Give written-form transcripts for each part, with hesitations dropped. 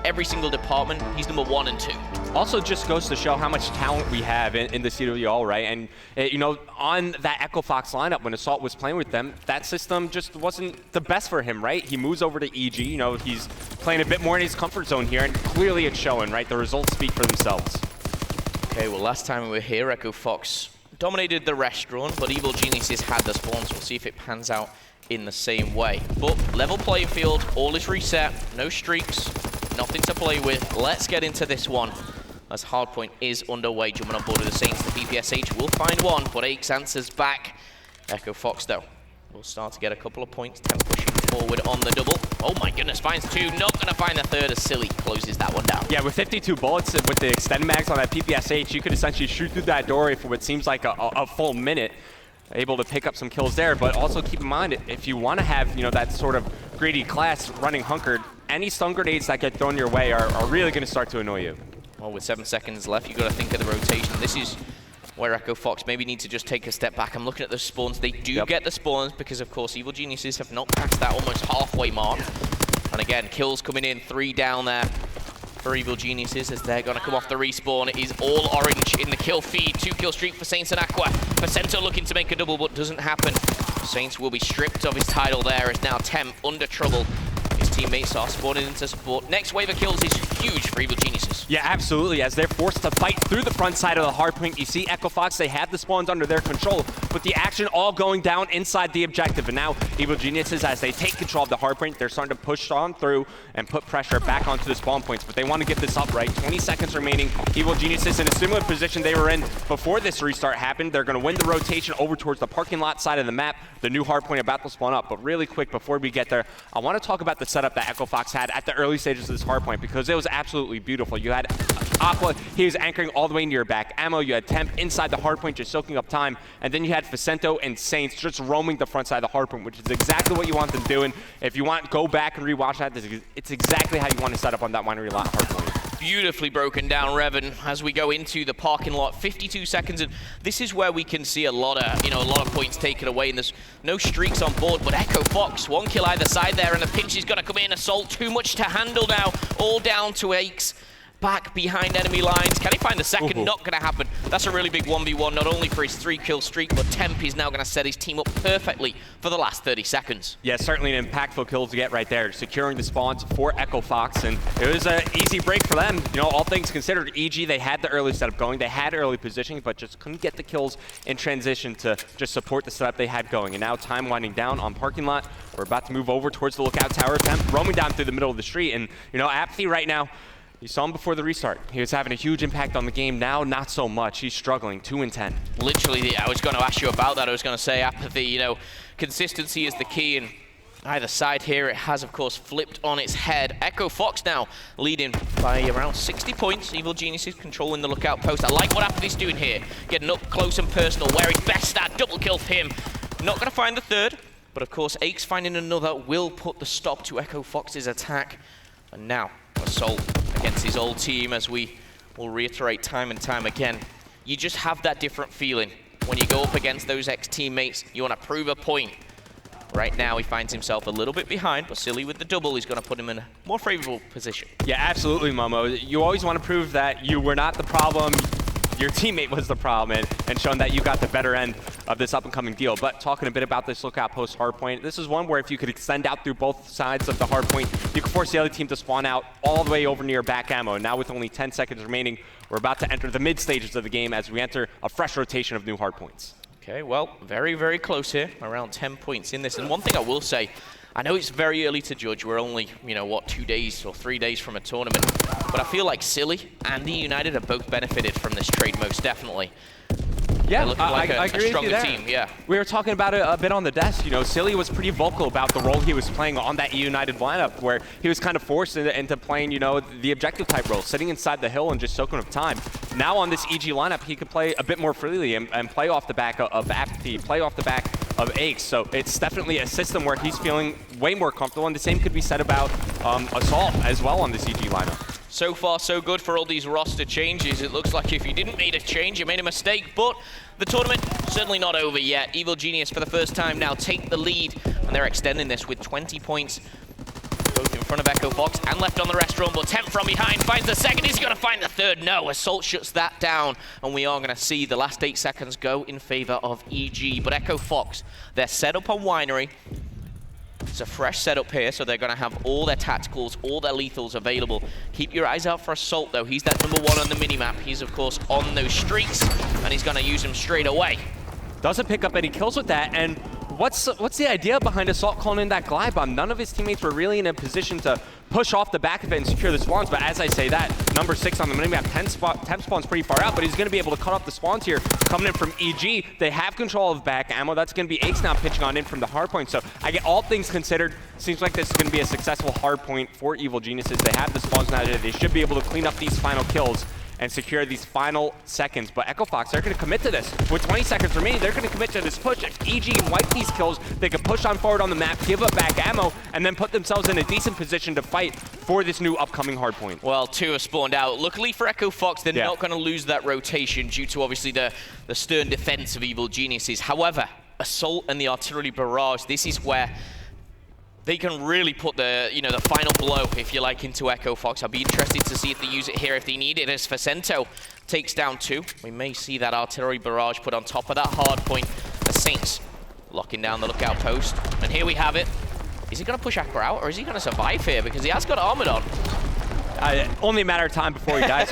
every single department, he's number 1 and 2. Also just goes to show how much talent we have in the CWL, right? And, you know, on that Echo Fox lineup, when Assault was playing with them, that system just wasn't the best for him, right? He moves over to EG, you know, he's playing a bit more in his comfort zone here, and clearly it's showing, right? The results speak for themselves. Okay, well, last time we were here, Echo Fox dominated the restaurant, but Evil Geniuses had the spawns. We'll see if it pans out in the same way. But level playing field, all is reset, no streaks, nothing to play with. Let's get into this one, as Hardpoint is underway. Jumping on board with the Saints, the PPSH will find one, but Aches answers back. Echo Fox, though, will start to get a couple of points. 10 pushing forward on the double. Oh my goodness, finds 2, not going to find the third as Silly closes that one down. Yeah, with 52 bullets, with the extended mags on that PPSH, you could essentially shoot through that door for what seems like a full minute. Able to pick up some kills there, but also keep in mind, if you want to have, you know, that sort of greedy class running hunkered, any stun grenades that get thrown your way are really going to start to annoy you. Well, with 7 seconds left, you've got to think of the rotation. This is where Echo Fox maybe need to just take a step back. I'm looking at the spawns. They do get the spawns because, of course, Evil Geniuses have not passed that almost halfway mark. And again, kills coming in, 3 down there for Evil Geniuses as they're going to come off the respawn. It is all orange in the kill feed. 2-kill streak for Saints and Aqua. Facento looking to make a double, but doesn't happen. Saints will be stripped of his title there as now Temp under trouble. His teammates are spawning into support. Next wave of kills is huge for Evil Geniuses. Yeah, absolutely. As they're forced to fight through the front side of the hardpoint, you see Echo Fox, they have the spawns under their control, but the action all going down inside the objective. And now Evil Geniuses, as they take control of the hardpoint, they're starting to push on through and put pressure back onto the spawn points. But they want to get this up, right? 20 seconds remaining. Evil Geniuses in a similar position they were in before this restart happened. They're going to win the rotation over towards the parking lot side of the map. The new hardpoint about to spawn up. But really quick, before we get there, I want to talk about the setup that Echo Fox had at the early stages of this hardpoint, because it was absolutely beautiful. You had Aqua, he was anchoring all the way into your back. Ammo, you had Temp inside the hardpoint just soaking up time, and then you had Facento and Saints just roaming the front side of the hardpoint, which is exactly what you want them doing. If you want, go back and rewatch that. It's exactly how you want to set up on that winery lot hardpoint. Beautifully broken down, Revan, as we go into the parking lot. 52 seconds, and this is where we can see a lot of points taken away, and there's no streaks on board, but Echo Fox, 1 kill either side there, and the pinch is going to come in. Assault, too much to handle now, all down to Aches. Back behind enemy lines. Can he find the second? Not going to happen. That's a really big 1v1, not only for his 3-kill streak, but Temp is now going to set his team up perfectly for the last 30 seconds. Yeah, certainly an impactful kill to get right there, securing the spawns for Echo Fox, and it was an easy break for them. You know, all things considered, EG, they had the early setup going, they had early positioning, but just couldn't get the kills in transition to just support the setup they had going. And now time winding down on parking lot. We're about to move over towards the lookout tower. Temp roaming down through the middle of the street, and you know, Apathy right now, you saw him before the restart. He was having a huge impact on the game. Now, not so much. He's struggling, 2 and 10. Literally, I was going to ask you about that. I was going to say Apathy, you know, consistency is the key, and either side here, it has, of course, flipped on its head. Echo Fox now leading by around 60 points. Evil Geniuses controlling the lookout post. I like what Apathy's doing here. Getting up close and personal, where he's best at. Double kill for him. Not going to find the third, but of course, Aches finding another will put the stop to Echo Fox's attack. And now, Assault against his old team, as we will reiterate time and time again. You just have that different feeling when you go up against those ex-teammates. You want to prove a point. Right now, he finds himself a little bit behind, but Silly with the double is going to put him in a more favorable position. Yeah, absolutely, Momo. You always want to prove that you were not the problem. Your teammate was the problem, and showing that you got the better end of this up-and-coming deal. But talking a bit about this lookout post hardpoint, this is one where if you could extend out through both sides of the hardpoint, you could force the other team to spawn out all the way over near back ammo. Now with only 10 seconds remaining, we're about to enter the mid stages of the game as we enter a fresh rotation of new hardpoints. Okay, well, very, very close here, around 10 points in this. And one thing I will say, I know it's very early to judge. We're only, you know, what, 2 days or 3 days from a tournament. But I feel like Silly and the United have both benefited from this trade most definitely. Yeah, they're looking like I agree a stronger with you there. team, yeah. We were talking about it a bit on the desk. You know, Silly was pretty vocal about the role he was playing on that United lineup, where he was kind of forced into playing, you know, the objective type role, sitting inside the hill and just soaking up time. Now on this EG lineup, he could play a bit more freely and play off the back of Apathy, play off the back of Aches. So it's definitely a system where he's feeling way more comfortable, and the same could be said about Assault as well on this EG lineup. So far, so good for all these roster changes. It looks like if you didn't make a change, you made a mistake, but the tournament certainly not over yet. Evil Genius for the first time now take the lead, and they're extending this with 20 points both in front of Echo Fox and left on the restaurant, but Temp from behind finds the second. Is he going to find the third? No, Assault shuts that down, and we are going to see the last 8 seconds go in favor of EG. But Echo Fox, they're set up on Winery. It's a fresh setup here, so they're going to have all their tacticals, all their lethals available. Keep your eyes out for Assault, though. He's that number 1 on the minimap. He's, of course, on those streaks, and he's going to use them straight away. Doesn't pick up any kills with that, and what's the idea behind Assault calling in that glide bomb? None of his teammates were really in a position to push off the back of it and secure the spawns, but as I say that, number 6 on the minimap, Temp spawns pretty far out, but he's going to be able to cut off the spawns here. Coming in from EG, they have control of back ammo. That's going to be Aches now pitching on in from the hardpoint, so I get all things considered, seems like this is going to be a successful hardpoint for Evil Geniuses. They have the spawns now, they should be able to clean up these final kills and secure these final seconds. But Echo Fox, they're going to commit to this. With 20 seconds remaining, they're going to commit to this push. If EG can wipe these kills, they can push on forward on the map, give up back ammo, and then put themselves in a decent position to fight for this new upcoming hardpoint. Well, 2 have spawned out. Luckily for Echo Fox, they're not going to lose that rotation due to obviously the stern defense of Evil Geniuses. However, Assault and the artillery barrage, this is where they can really put the, the final blow, if you like, into Echo Fox. I'll be interested to see if they use it here, if they need it, as Facento takes down 2. We may see that artillery barrage put on top of that hard point. The Saints locking down the lookout post. And here we have it. Is he going to push Aqua out, or is he going to survive here? Because he has got armored on. Only a matter of time before he dies.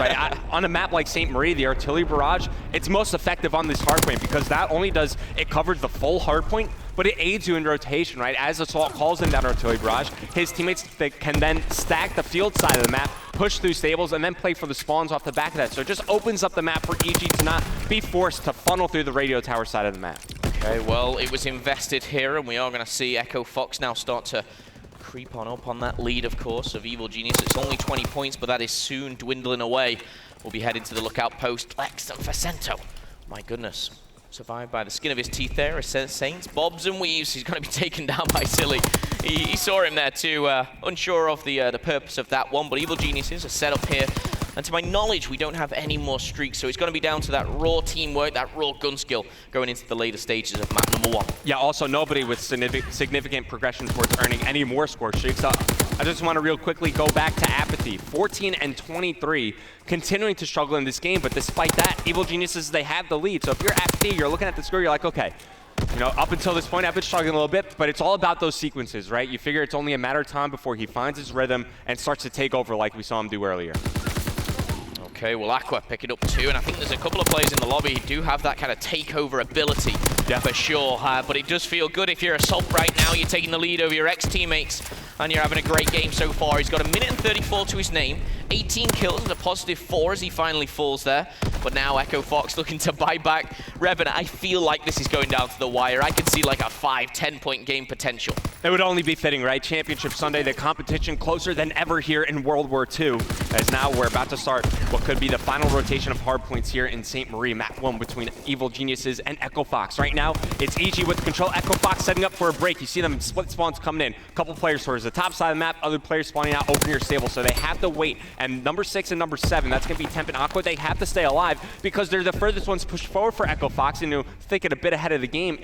On a map like St. Marie, the artillery barrage, it's most effective on this hardpoint because not only does it cover the full hardpoint, but it aids you in rotation, right? As Assault calls in that artillery barrage, his teammates can then stack the field side of the map, push through stables, and then play for the spawns off the back of that. So it just opens up the map for EG to not be forced to funnel through the radio tower side of the map. Okay, well, it was invested here, and we are going to see Echo Fox now start to creep on up on that lead, of course, of Evil Genius. It's only 20 points, but that is soon dwindling away. We'll be heading to the lookout post. Lex and Facento. My goodness. Survived by the skin of his teeth there, as Saints bobs and weaves. He's going to be taken down by Silly. He saw him there too, unsure of the purpose of that one, but Evil Geniuses are set up here. And to my knowledge, we don't have any more streaks, so it's going to be down to that raw teamwork, that raw gun skill going into the later stages of map number 1. Yeah, also nobody with significant progression towards earning any more score streaks. So I just want to real quickly go back to Apathy. 14 and 23, continuing to struggle in this game, but despite that, Evil Geniuses, they have the lead. So if you're Apathy, you're looking at the score, you're like, okay, up until this point, I've been struggling a little bit, but it's all about those sequences, right? You figure it's only a matter of time before he finds his rhythm and starts to take over like we saw him do earlier. Okay, well, Aqua picking up 2, and I think there's a couple of players in the lobby who do have that kind of takeover ability, for sure. But it does feel good if you're Assault right now. You're taking the lead over your ex-teammates, and you're having a great game so far. He's got 1 minute and 34 to his name, 18 kills and a positive 4 as he finally falls there. But now Echo Fox looking to buy back Revenant. I feel like this is going down to the wire. I can see like a 5-10 point game potential. It would only be fitting, right? Championship Sunday, the competition closer than ever here in World War II. As now we're about to start what could be the final rotation of hardpoints here in St. Marie, map 1 between Evil Geniuses and Echo Fox. Right now, it's EG with control. Echo Fox setting up for a break. You see them split spawns coming in. A couple players towards the top side of the map, other players spawning out over your stable, so they have to wait. And number 6 and number 7, that's going to be Temp and Aqua. They have to stay alive because they're the furthest ones pushed forward for Echo Fox, and thinking a bit ahead of the game.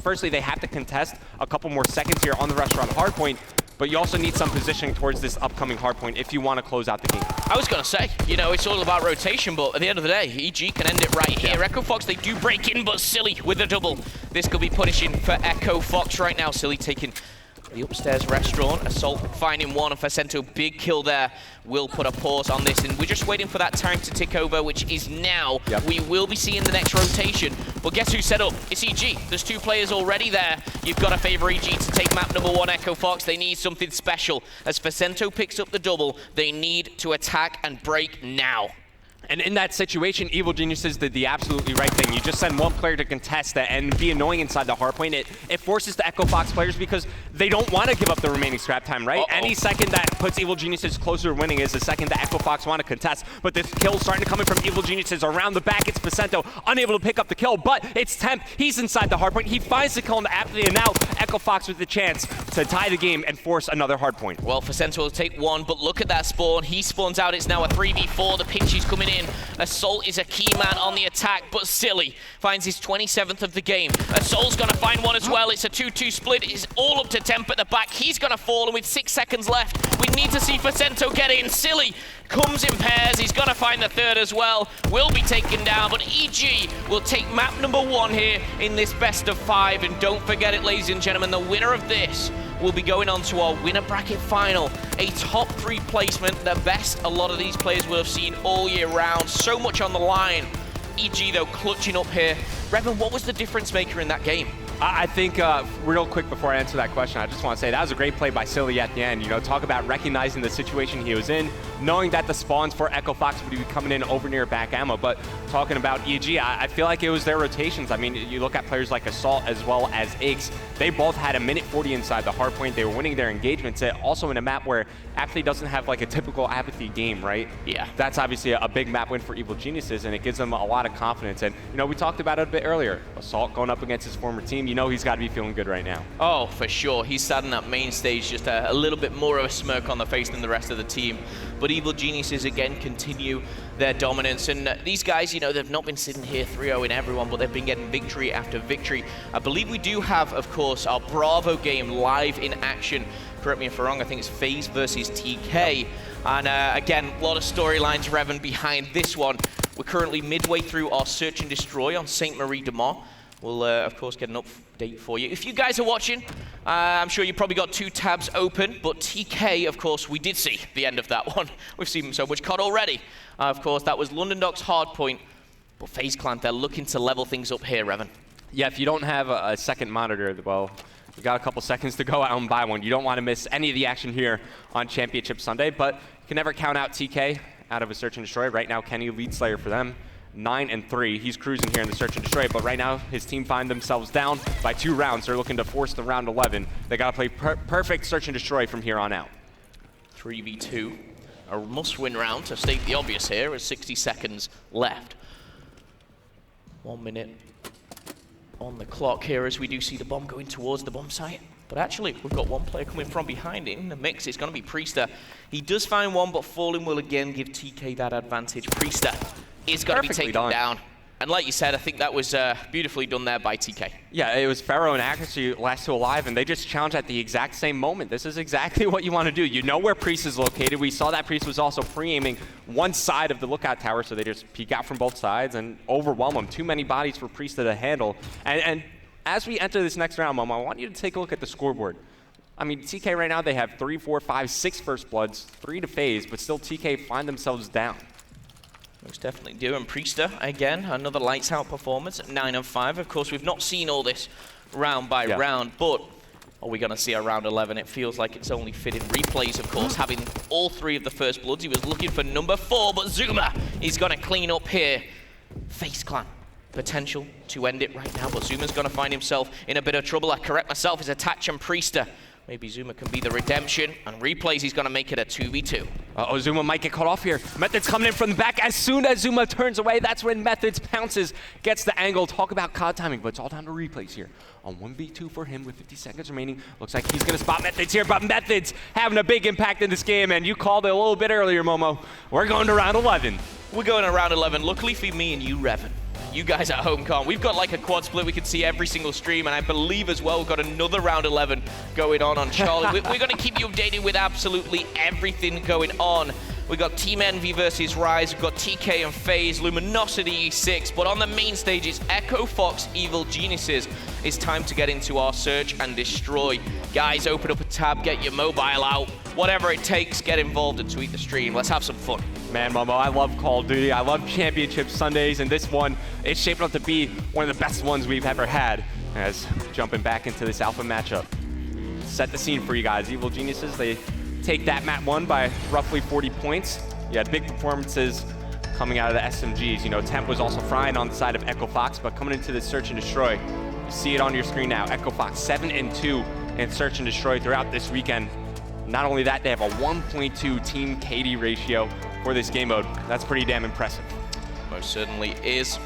Firstly, they have to contest a couple more seconds here on the restaurant hardpoint, but you also need some positioning towards this upcoming hardpoint if you want to close out the game. I was going to say, it's all about rotation, but at the end of the day, EG can end it right here. Echo Fox, they do break in, but Silly with a double. This could be punishing for Echo Fox right now. Silly taking the upstairs restaurant. Assault finding 1, and Facento, big kill there, will put a pause on this. And we're just waiting for that time to tick over, which is now. We will be seeing the next rotation. But guess who's set up? It's EG. There's 2 players already there. You've got to favor EG to take map number 1, Echo Fox. They need something special. As Facento picks up the double, they need to attack and break now. And in that situation, Evil Geniuses did the absolutely right thing. You just send 1 player to contest that and be annoying inside the hardpoint. It forces the Echo Fox players because they don't want to give up the remaining scrap time, right? Any second that puts Evil Geniuses closer to winning is the second that Echo Fox want to contest. But this kill starting to come in from Evil Geniuses around the back. It's Facento, unable to pick up the kill, but it's Temp. He's inside the hardpoint. He finds the kill on the Apathy, and now Echo Fox with the chance to tie the game and force another hardpoint. Well, Facento will take 1, but look at that spawn. He spawns out. It's now a 3v4. The pinch is coming in. in. Assault is a key man on the attack, but Silly finds his 27th of the game. Assault's gonna find one as well. It's a 2-2 split. It's all up to Temp at the back. He's gonna fall, and with 6 seconds left, we need to see Facento get in. Silly comes in pairs. He's gonna find the third as well. Will be taken down, but EG will take map number 1 here in this best of 5. And don't forget it, ladies and gentlemen, the winner of this will be going on to our winner bracket final. A top 3 placement, the best a lot of these players will have seen all year round. So much on the line. EG, though, clutching up here. Revan, what was the difference maker in that game? I think, real quick before I answer that question, I just want to say that was a great play by Silly at the end. You know, talk about recognizing the situation he was in, knowing that the spawns for Echo Fox would be coming in over near back ammo. But talking about EG, I feel like it was their rotations. I mean, you look at players like Assault as well as Aches. They both had a minute 40 inside the hardpoint. They were winning their engagements. Also in a map where Apathy doesn't have like a typical Apathy game, right? Yeah. That's obviously a big map win for Evil Geniuses, and it gives them a lot of confidence. And, you know, we talked about it a bit earlier. Assault going up against his former team. You know he's got to be feeling good right now. Oh, for sure. He's sat in that main stage just a little bit more of a smirk on the face than the rest of the team. But Evil Geniuses, again, continue their dominance. And these guys, you know, they've not been sitting here 3-0 in everyone, but they've been getting victory after victory. I believe we do have, of course, our Bravo game live in action. Correct me if I'm wrong, I think it's FaZe versus TK. And again, a lot of storylines, Revan, behind this one. We're currently midway through our Search and Destroy on St. Marie de Mont. We'll, of course, get an update for you. If you guys are watching, I'm sure you probably got 2 tabs open, but TK, of course, we did see the end of that one. We've seen so much COD already. Of course, that was London Docks Hardpoint, but FaZe Clan, they're looking to level things up here, Revan. Yeah, if you don't have a second monitor, well, you got a couple seconds to go out and buy one. You don't want to miss any of the action here on Championship Sunday, but you can never count out TK out of a Search and Destroy. Right now, Kenny, lead slayer for them. 9-3. He's cruising here in the Search and Destroy, but right now his team find themselves down by 2 rounds. They're looking to force the round 11. They got to play perfect Search and Destroy from here on out. 3v2, a must-win round to state the obvious here with 60 seconds left. 1 minute on the clock here as we do see the bomb going towards the bomb site. But actually, we've got one player coming from behind it in the mix. It's going to be Priester. He does find one, but falling will again give TK that advantage. Priester is going to be taken down. And like you said, I think that was beautifully done there by TK. Yeah, it was Pharaoh and Accuracy last 2 alive, and they just challenged at the exact same moment. This is exactly what you want to do. You know where Priest is located. We saw that Priest was also pre-aiming one side of the lookout tower, so they just peek out from both sides and overwhelm them. Too many bodies for Priest to handle. And as we enter this next round, Momo, I want you to take a look at the scoreboard. I mean, TK right now, they have 3, 4, 5, 6 first bloods, 3 to FaZe, but still TK find themselves down. Most definitely do. And Priester, again, another lights out performance at 9-5. Of course, we've not seen all this round by round, but are we going to see a round 11? It feels like it's only fitting. Replays, of course, having all 3 of the first bloods. He was looking for number 4, but Zuma is going to clean up here. FaZe Clan, potential to end it right now, but Zuma's going to find himself in a bit of trouble. I correct myself, it's Attach and Priester. Maybe Zuma can be the redemption, and Replays, he's going to make it a 2v2. Uh-oh, Zuma might get caught off here. Methods coming in from the back. As soon as Zuma turns away, that's when Methods pounces, gets the angle. Talk about COD timing, but it's all down to Replays here. On 1v2 for him with 50 seconds remaining. Looks like he's going to spot Methods here, but Methods having a big impact in this game, and you called it a little bit earlier, Momo. We're going to round 11. We're going to round 11. Luckily for me and you, Revan, you guys at home can't. We've got like a quad split. We can see every single stream, and I believe as well we've got another round 11 going on Charlie. We're going to keep you updated with absolutely everything going on. We've got Team Envy versus Rise. We've got TK and FaZe, Luminosity E6. But on the main stage, it's Echo Fox, Evil Geniuses. It's time to get into our Search and Destroy. Guys, open up a tab, get your mobile out. Whatever it takes, get involved and tweet the stream. Let's have some fun. Man, Momo, I love Call of Duty. I love Championship Sundays, and this one is shaping up to be one of the best ones we've ever had. As jumping back into this alpha matchup. Set the scene for you guys. Evil Geniuses, they take that map 1 by roughly 40 points. You had big performances coming out of the SMGs. You know, Temp was also frying on the side of Echo Fox, but coming into this Search and Destroy, you see it on your screen now. Echo Fox 7-2 in Search and Destroy throughout this weekend. Not only that, they have a 1.2 team KD ratio for this game mode. That's pretty damn impressive. Most certainly is.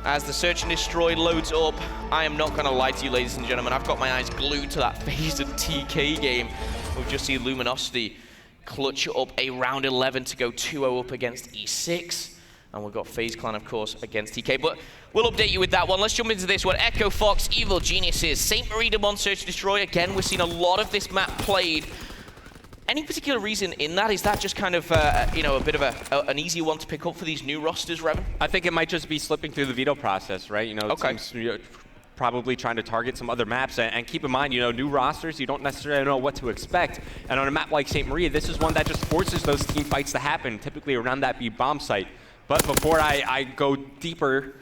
As the Search and Destroy loads up, I am not going to lie to you, ladies and gentlemen. I've got my eyes glued to that FaZe and TK game. We've just seen Luminosity clutch up a round 11 to go 2-0 up against E6. And we've got FaZe Clan, of course, against TK. But we'll update you with that one. Let's jump into this one. Echo Fox, Evil Geniuses, St. Marie de Mon Search and Destroy. Again, we're seeing a lot of this map played. Any particular reason in that? Is that just kind of, you know, a bit of an easier one to pick up for these new rosters, Revan? I think it might just be slipping through the veto process, right? You know, okay. Teams, you know, probably trying to target some other maps. And keep in mind, you know, new rosters, you don't necessarily know what to expect. And on a map like St. Marie, this is one that just forces those team fights to happen, typically around that B bomb site. But before I go deeper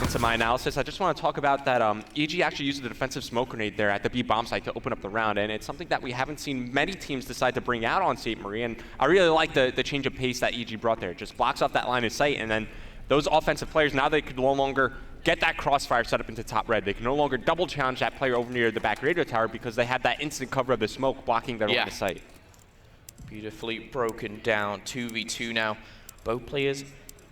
into my analysis, I just want to talk about that EG actually used the defensive smoke grenade there at the B bomb site to open up the round, and it's something that we haven't seen many teams decide to bring out on St. Marie, and I really like the change of pace that EG brought there. It just blocks off that line of sight, and then those offensive players, now they could no longer get that crossfire set up into top red. They can no longer double challenge that player over near the back radio tower because they have that instant cover of the smoke blocking their line of sight. Beautifully broken down, 2v2 now. Both players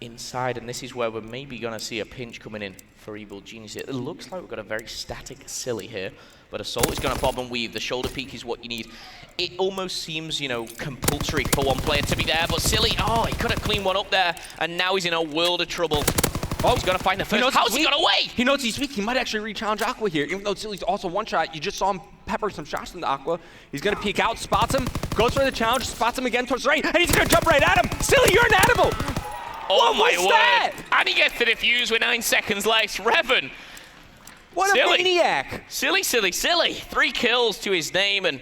inside, and this is where we're maybe going to see a pinch coming in for Evil Genius. It looks like we've got a very static Silly here, but Assault is going to bob and weave. The shoulder peek is what you need. It almost seems, you know, compulsory for one player to be there, but Silly, oh, he could have cleaned one up there, and now he's in a world of trouble. Oh, he's going to find the first. How's he got away? He knows he's weak. He might actually re-challenge Aqua here, even though Silly's also one-shot. You just saw him pepper some shots into Aqua. He's going to peek out, spots him, goes for the challenge, spots him again towards the right, and he's going to jump right at him. Silly, you're an animal. Oh my word! And he gets the defuse with 9 seconds left. Revan. What a maniac! Silly. 3 kills to his name, and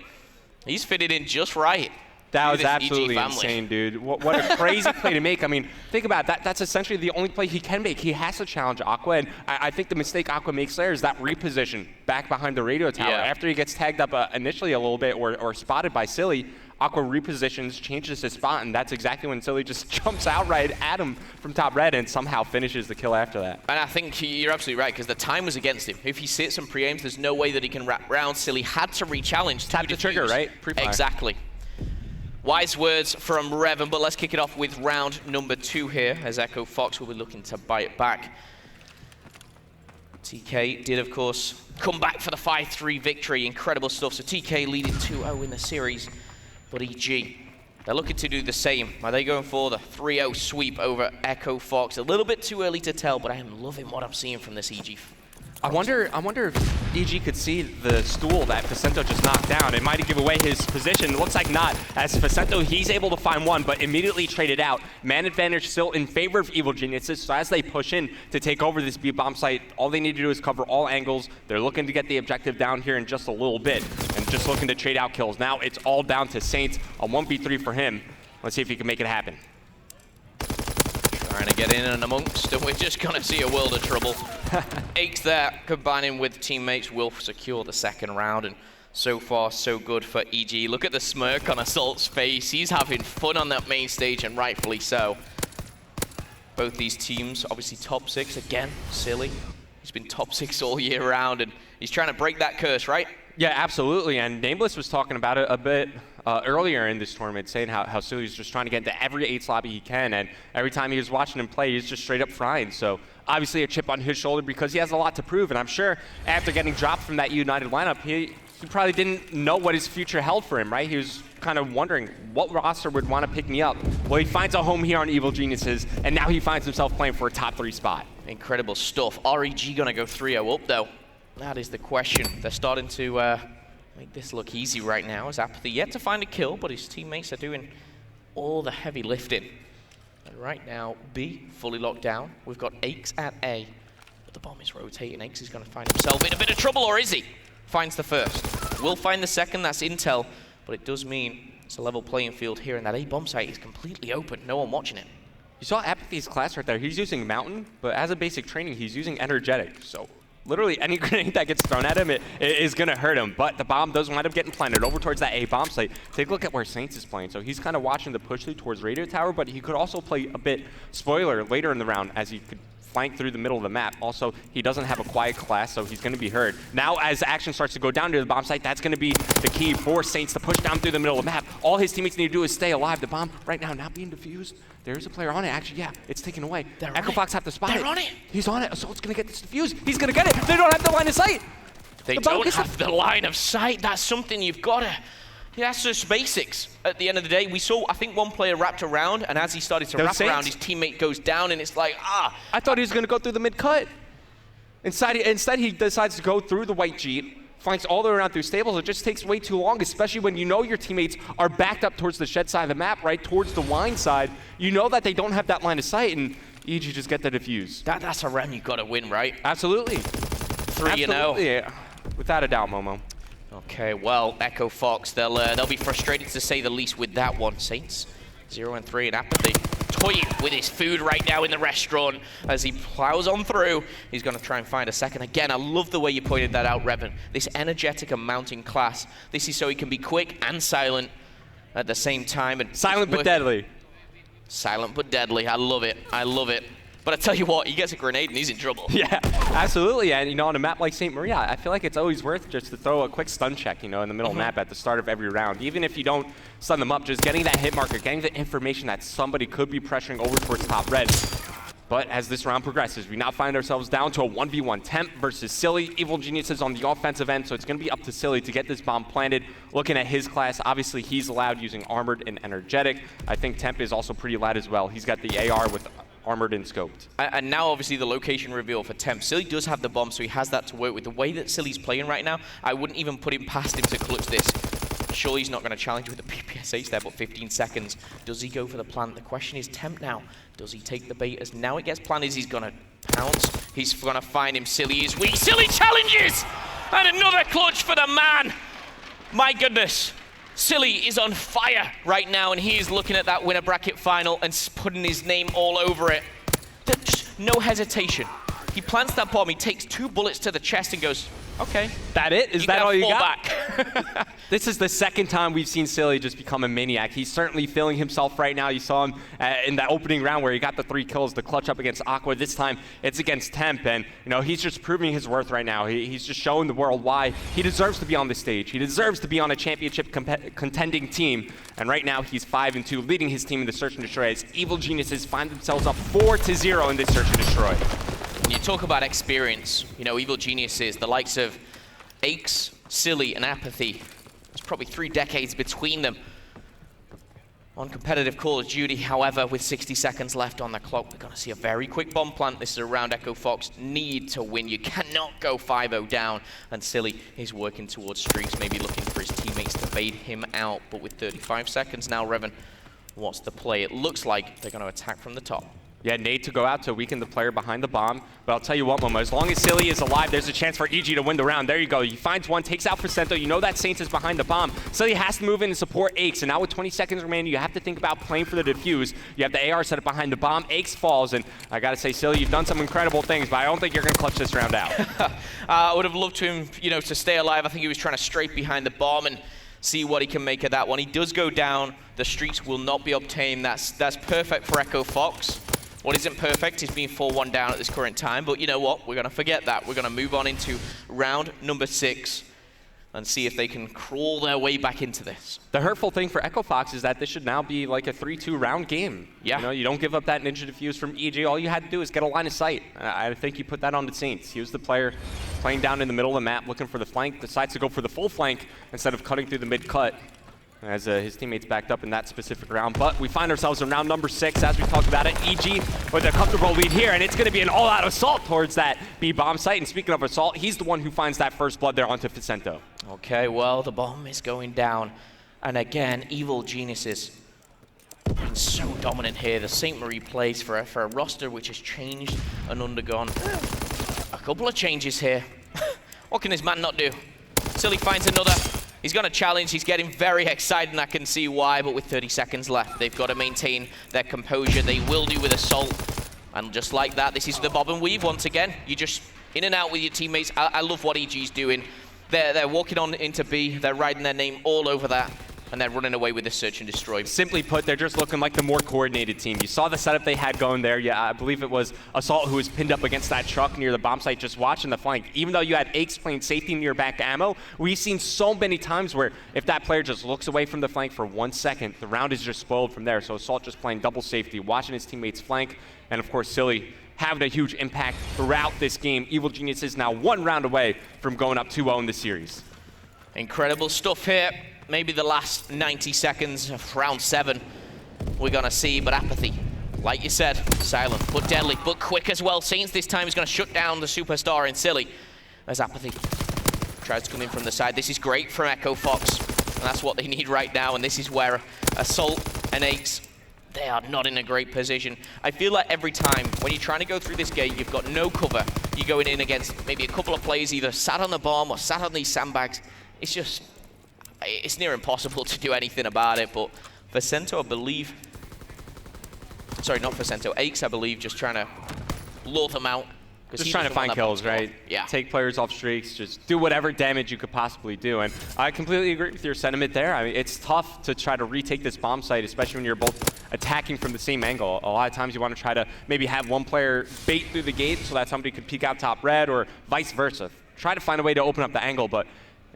he's fitted in just right. That was absolutely insane, dude. What a crazy play to make. I mean, think about that. That's essentially the only play he can make. He has to challenge Aqua, and I think the mistake Aqua makes there is that reposition back behind the radio tower. Yeah. After he gets tagged up initially a little bit or spotted by Silly, Aqua repositions, changes his spot, and that's exactly when Silly just jumps outright at him from top red and somehow finishes the kill after that. And I think you're absolutely right, because the time was against him. If he sits and pre-aims, there's no way that he can wrap round. Silly had to re-challenge. Tap the trigger, right? Pre-fire. Exactly. Wise words from Revan, but let's kick it off with round number 2 here, as Echo Fox will be looking to bite it back. TK did, of course, come back for the 5-3 victory. Incredible stuff. So TK leading 2-0 in the series, but EG, they're looking to do the same. Are they going for the 3-0 sweep over Echo Fox? A little bit too early to tell, but I am loving what I'm seeing from this EG. I wonder if EG could see the stool that Facento just knocked down. It might have given away his position. It looks like not. As Facento, he's able to find one, but immediately traded out. Man advantage still in favor of Evil Geniuses, so as they push in to take over this B-bomb site, all they need to do is cover all angles. They're looking to get the objective down here in just a little bit, and just looking to trade out kills. Now it's all down to Saints, a 1v3 for him. Let's see if he can make it happen. Trying to get in and amongst, and we're just going to see a world of trouble. Aches there, combining with teammates, will secure the second round, and so far, so good for EG. Look at the smirk on Assault's face. He's having fun on that main stage, and rightfully so. Both these teams, obviously top 6. Again, Silly. He's been top 6 all year round, and he's trying to break that curse, right? Yeah, absolutely, and Nameless was talking about it a bit earlier in this tournament, saying how Silly's just trying to get into every 8 lobby he can, and every time he was watching him play, he's just straight up frying. So obviously a chip on his shoulder because he has a lot to prove, and I'm sure after getting dropped from that United lineup, he probably didn't know what his future held for him, right? He was kind of wondering what roster would want to pick me up. Well, he finds a home here on Evil Geniuses, and now he finds himself playing for a top 3 spot. Incredible stuff. REG gonna go 3-0 up though. That is the question. They're starting to make this look easy right now, as Apathy yet to find a kill, but his teammates are doing all the heavy lifting. And right now, B fully locked down. We've got Aches at A, but the bomb is rotating. Aches is going to find himself in a bit of trouble, or is he? Finds the first. Will find the second, that's intel, but it does mean it's a level playing field here, and that A bomb site is completely open. No one watching it. You saw Apathy's class right there. He's using Mountain, but as a basic training, he's using Energetic. So literally any grenade that gets thrown at him it is going to hurt him. But the bomb does wind up getting planted over towards that A bomb site. Take a look at where Saints is playing. So he's kind of watching the push through towards Radio Tower, but he could also play a bit spoiler later in the round as he could flank through the middle of the map. Also, he doesn't have a quiet class, so he's going to be heard. Now, as action starts to go down to the bomb site, that's going to be the key for Saints to push down through the middle of the map. All his teammates need to do is stay alive. The bomb right now not being defused. There's a player on it. Actually, yeah, it's taken away. Echo Fox have to spot it. They're on it. He's on it. Assault's going to get this defused. He's going to get it. They don't have the line of sight. They don't have the line of sight. That's something you've got Yeah, that's just basics. At the end of the day, we saw, I think, one player wrapped around, and as he started to wrap around, his teammate goes down, and it's like, I thought he was going to go through the mid-cut. Instead, he decides to go through the white Jeep, flanks all the way around through stables. It just takes way too long, especially when you know your teammates are backed up towards the shed side of the map, right, towards the wine side. You know that they don't have that line of sight, and EG just get the defuse. That's a round you got to win, right? Absolutely. 3-0. Yeah, without a doubt, Momo. Okay, well, Echo Fox, they'll be frustrated to say the least with that one. Saints, 0-3 in Apathy. Toying with his food right now in the restaurant as he plows on through. He's going to try and find a second. Again, I love the way you pointed that out, Revan. This energetic and mounting class. This is so he can be quick and silent at the same time. And silent but deadly. Silent but deadly. I love it. I love it. But I tell you what, he gets a grenade and he's in trouble. Yeah, absolutely. And, on a map like St. Maria, I feel like it's always worth just to throw a quick stun check, in the middle of the map at the start of every round. Even if you don't stun them up, just getting that hit marker, getting the information that somebody could be pressuring over towards top red. But as this round progresses, we now find ourselves down to a 1v1. Temp versus Silly. Evil Geniuses on the offensive end, so it's going to be up to Silly to get this bomb planted. Looking at his class, obviously he's allowed using Armored and Energetic. I think Temp is also pretty loud as well. He's got the AR with Armored and Scoped. And now obviously the location reveal for Temp. Silly does have the bomb, so he has that to work with. The way that Silly's playing right now, I wouldn't even put him past him to clutch this. Surely he's not going to challenge with the PPSH there, but 15 seconds. Does he go for the plant? The question is Temp now. Does he take the bait? As now it gets planted, he's going to pounce. He's going to find him. Silly is weak. Silly challenges! And another clutch for the man. My goodness. Silly is on fire right now, and he is looking at that winner bracket final and putting his name all over it. Just no hesitation. He plants that bomb, he takes 2 bullets to the chest and goes, okay. That it? Is that all you got? Back. This is the second time we've seen Silly just become a maniac. He's certainly feeling himself right now. You saw him in that opening round where he got the 3 kills, the clutch up against Aqua. This time it's against Temp, and he's just proving his worth right now. He's just showing the world why he deserves to be on the stage. He deserves to be on a championship contending team, and right now he's 5-2, leading his team in the Search and Destroy as Evil Geniuses find themselves up 4-0 in this Search and Destroy. When you talk about experience, Evil Geniuses, the likes of Aches, Silly, and Apathy, there's probably 3 decades between them on competitive Call of Duty. However, with 60 seconds left on the clock, we're going to see a very quick bomb plant. This is a round Echo Fox need to win. You cannot go 5-0 down, and Silly is working towards streaks, maybe looking for his teammates to bait him out. But with 35 seconds now, Revan, what's the play? It looks like they're going to attack from the top. Yeah, nade to go out to weaken the player behind the bomb. But I'll tell you what, Momo, as long as Silly is alive, there's a chance for EG to win the round. There you go. He finds one, takes out Placento. You know that Saints is behind the bomb. Silly has to move in and support Aches. And now with 20 seconds remaining, you have to think about playing for the defuse. You have the AR set up behind the bomb. Aches falls. And I got to say, Silly, you've done some incredible things, but I don't think you're going to clutch this round out. I would have loved to him, to stay alive. I think he was trying to strafe behind the bomb and see what he can make of that one. He does go down. The streaks will not be obtained. That's perfect for Echo Fox. What isn't perfect is being 4-1 down at this current time, but you know what? We're going to forget that. We're going to move on into round number 6 and see if they can crawl their way back into this. The hurtful thing for Echo Fox is that this should now be like a 3-2 round game. Yeah. You don't give up that ninja defuse from EG. All you had to do is get a line of sight. I think you put that on the Saints. He was the player playing down in the middle of the map, looking for the flank, decides to go for the full flank instead of cutting through the mid-cut, as his teammates backed up in that specific round. But we find ourselves in round number 6, as we talked about it. EG with a comfortable lead here, and it's going to be an all-out assault towards that B-bomb site. And speaking of assault, he's the one who finds that first blood there onto Vicento. Okay, well, the bomb is going down. And again, Evil Geniuses been so dominant here. The St. Marie plays for a roster which has changed and undergone a couple of changes here. What can this man not do? Silly finds another. He's going to challenge. He's getting very excited, and I can see why, but with 30 seconds left, they've got to maintain their composure. They will do with assault. And just like that, this is the bob and weave once again. You just in and out with your teammates. I love what EG's doing. They're walking on into B. They're writing their name all over that, and they're running away with the Search and Destroy. Simply put, they're just looking like the more coordinated team. You saw the setup they had going there. Yeah, I believe it was Assault who was pinned up against that truck near the bomb site, just watching the flank. Even though you had Aches playing safety near back ammo, we've seen so many times where if that player just looks away from the flank for 1 second, the round is just spoiled from there. So Assault just playing double safety, watching his teammates flank, and of course Silly having a huge impact throughout this game. Evil Genius is now 1 round away from going up 2-0 in the series. Incredible stuff here. maybe the last 90 seconds of round 7 we're going to see, but Apathy, like you said, silent, but deadly, but quick as well. Saints this time is going to shut down the superstar in Silly as Apathy tries to come in from the side. This is great from Echo Fox, and that's what they need right now, and this is where Assault and Aches, they are not in a great position. I feel like every time when you're trying to go through this gate, you've got no cover, you're going in against maybe a couple of players either sat on the bomb or sat on these sandbags. It's near impossible to do anything about it, but Vicento, I believe, sorry, not Vicento, Aches, I believe, just trying to lure them out. Just trying to find kills, right? Yeah. Take players off streaks, just do whatever damage you could possibly do. And I completely agree with your sentiment there. I mean, it's tough to try to retake this bomb site, especially when you're both attacking from the same angle. A lot of times you want to try to maybe have one player bait through the gate so that somebody could peek out top red, or vice versa. Try to find a way to open up the angle, but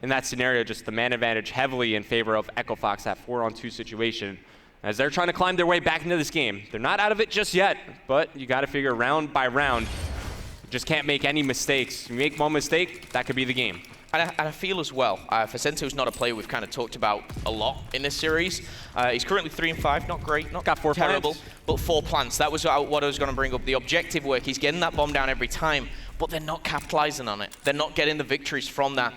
in that scenario, just the man advantage heavily in favor of Echo Fox, that 4-on-2 situation, as they're trying to climb their way back into this game. They're not out of it just yet, but you got to figure round by round. You just can't make any mistakes. You make one mistake, that could be the game. And I feel as well, Vicento's not a player we've kind of talked about a lot in this series. He's currently 3-5, not great, not got 4 terrible, plants. but 4 plants. That was what I was going to bring up. The objective work, he's getting that bomb down every time, but they're not capitalizing on it. They're not getting the victories from that.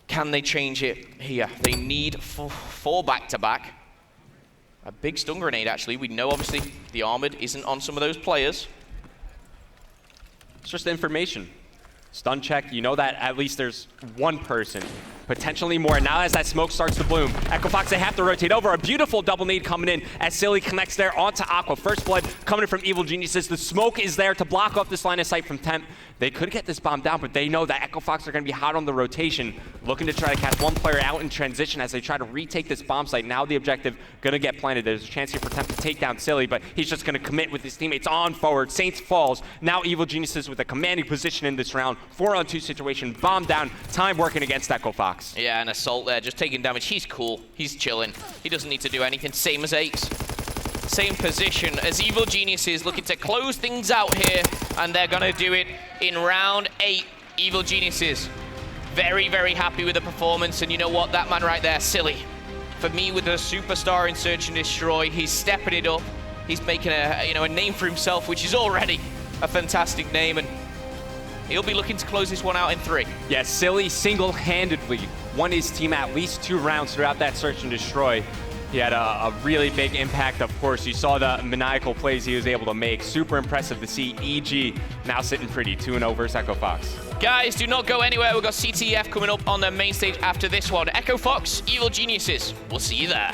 Can they change it here? They need 4 back-to-back. A big stun grenade, actually. We know, obviously, the Armored isn't on some of those players. It's just information. Stun check, you know that at least there's one person, potentially more. Now as that smoke starts to bloom, Echo Fox, they have to rotate over. A beautiful double nade coming in as Silly connects there onto Aqua. First blood coming in from Evil Geniuses. The smoke is there to block off this line of sight from Temp. They could get this bomb down, but they know that Echo Fox are going to be hot on the rotation, looking to try to catch one player out in transition as they try to retake this bomb site. Now the objective going to get planted. There's a chance here for Temp to take down Silly, but he's just going to commit with his teammates on forward. Saints falls. Now Evil Geniuses with a commanding position in this round. 4-on-2 situation. Bomb down. Time working against Echo Fox. Yeah, and Assault there, just taking damage. He's cool. He's chilling. He doesn't need to do anything. Same as Aches. Same position as Evil Geniuses, looking to close things out here, and they're going to do it in round 8. Evil Geniuses, very, very happy with the performance, and you know what? That man right there, Silly. For me, with the superstar in Search and Destroy, he's stepping it up. He's making a name for himself, which is already a fantastic name, and he'll be looking to close this one out in 3. Yeah, Silly single-handedly won his team at least 2 rounds throughout that Search and Destroy. He had a really big impact, of course. You saw the maniacal plays he was able to make. Super impressive to see EG now sitting pretty, 2-0 versus Echo Fox. Guys, do not go anywhere. We've got CTF coming up on the main stage after this one. Echo Fox, Evil Geniuses. We'll see you there.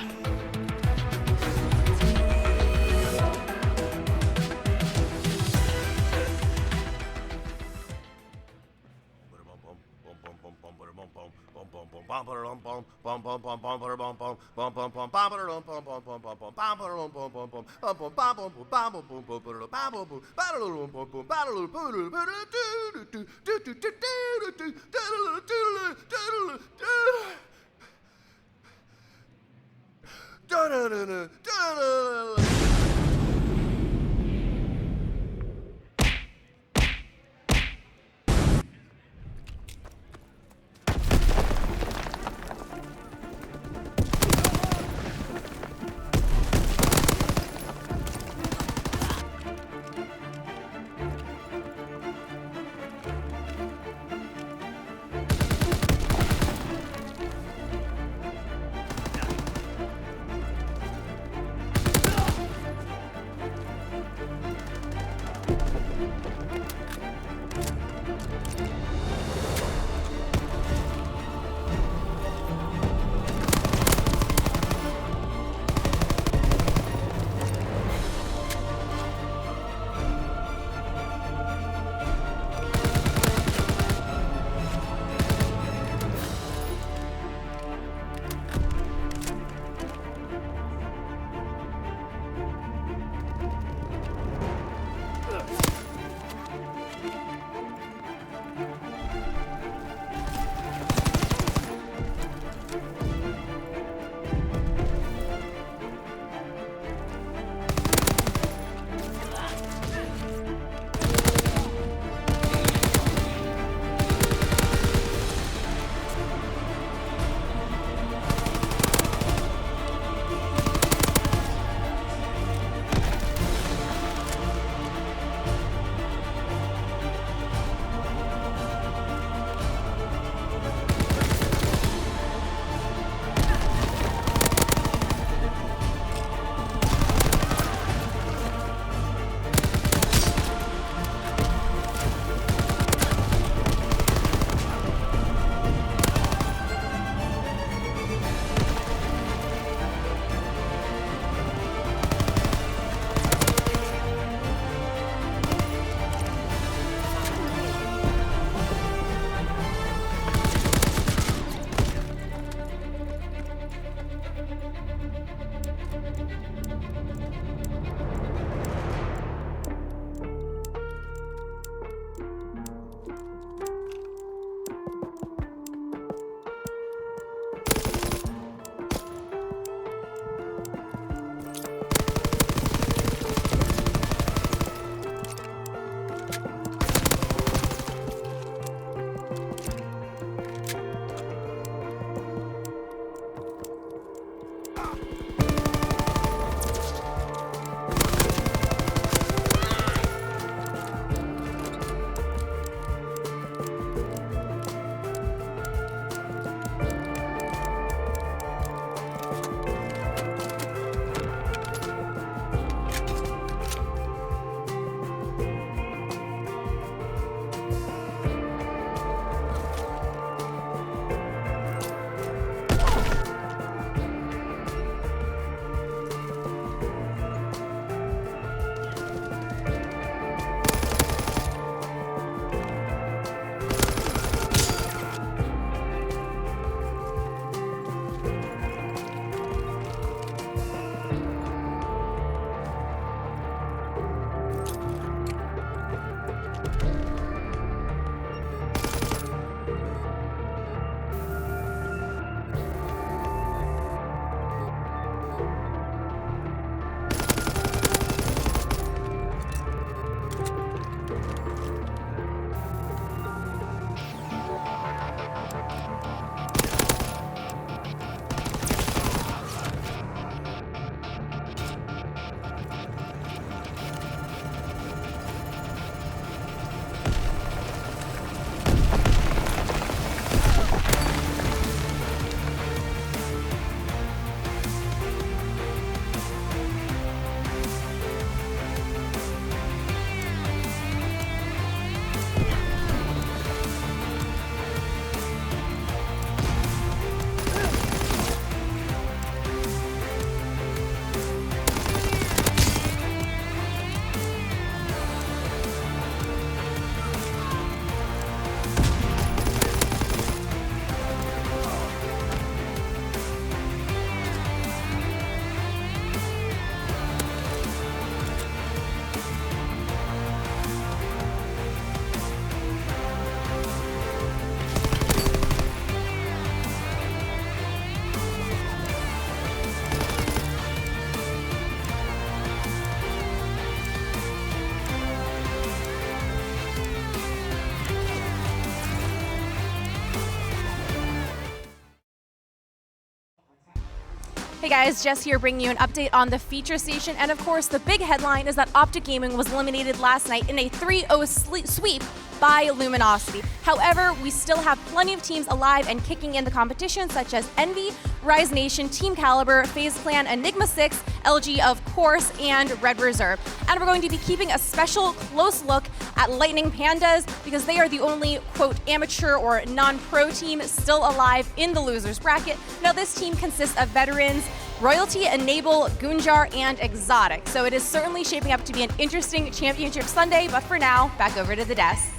Hey guys, Jess here bringing you an update on the feature station, and of course the big headline is that Optic Gaming was eliminated last night in a 3-0 sweep by Luminosity. However, we still have plenty of teams alive and kicking in the competition, such as Envy, Rise Nation, Team Caliber, FaZe Clan, Enigma 6, LG of course, and Red Reserve. And we're going to be keeping a special close look at Lightning Pandas because they are the only, quote, amateur or non-pro team still alive in the losers bracket. Now this team consists of veterans, Royalty, Enable, Gunjar, and Exotic. So it is certainly shaping up to be an interesting championship Sunday, but for now, back over to the desk.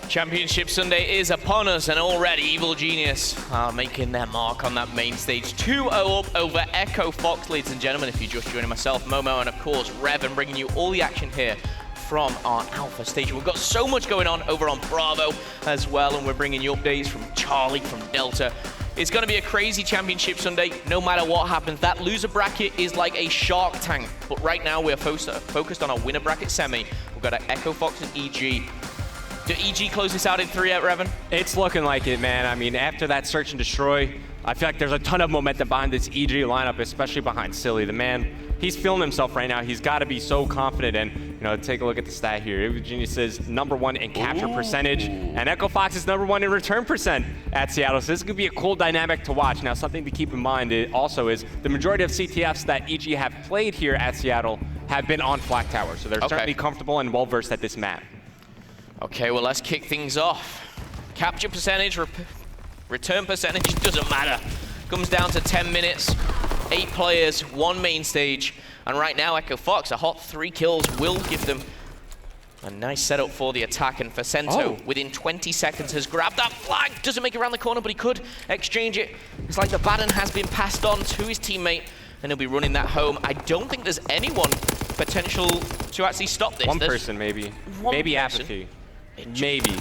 Championship Sunday is upon us, and already Evil Genius are making their mark on that main stage. 2-0 up over Echo Fox, ladies and gentlemen. If you're just joining myself, Momo, and of course Rev, and bringing you all the action here from our Alpha stage. We've got so much going on over on Bravo as well, and we're bringing you updates from Charlie, from Delta. It's going to be a crazy Championship Sunday, no matter what happens. That loser bracket is like a shark tank, but right now we're focused on our winner bracket semi. We've got Echo Fox and EG. Do EG close this out in 3 at Revan? It's looking like it, man. I mean, after that search and destroy, I feel like there's a ton of momentum behind this EG lineup, especially behind Silly. The man, he's feeling himself right now. He's got to be so confident. And, you know, take a look at the stat here. Evil Genius is #1 in capture percentage, and Echo Fox is #1 in return percent at Seattle. So this could be a cool dynamic to watch. Now, something to keep in mind also is the majority of CTFs that EG have played here at Seattle have been on Flag Tower. So they're certainly comfortable and well-versed at this map. Okay, well, let's kick things off. Capture percentage, return percentage, doesn't matter. Comes down to 10 minutes, 8 players, 1 main stage. And right now, Echo Fox, a hot 3 kills will give them a nice setup for the attack. And Facento, within 20 seconds, has grabbed that flag. Doesn't make it around the corner, but he could exchange it. It's like the baton has been passed on to his teammate, and he'll be running that home. I don't think there's anyone potential to actually stop this. One person, maybe. Maybe Apathy. Maybe.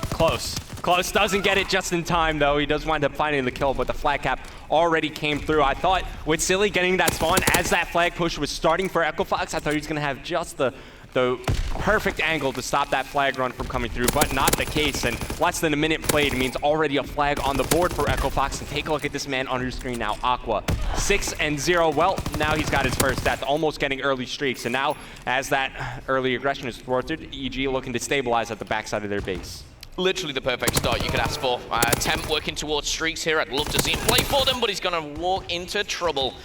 Close. Close, doesn't get it just in time though. He does wind up finding the kill, but the flag cap already came through. I thought with Silly getting that spawn as that flag push was starting for Echo Fox, I thought he was gonna have just the perfect angle to stop that flag run from coming through, but not the case. And less than a minute played means already a flag on the board for Echo Fox. And take a look at this man on your screen now, Aqua. 6-0. Well, now he's got his first death, almost getting early streaks. And now, as that early aggression is thwarted, EG looking to stabilize at the backside of their base. Literally the perfect start you could ask for. Temp working towards streaks here. I'd love to see him play for them, but he's going to walk into trouble.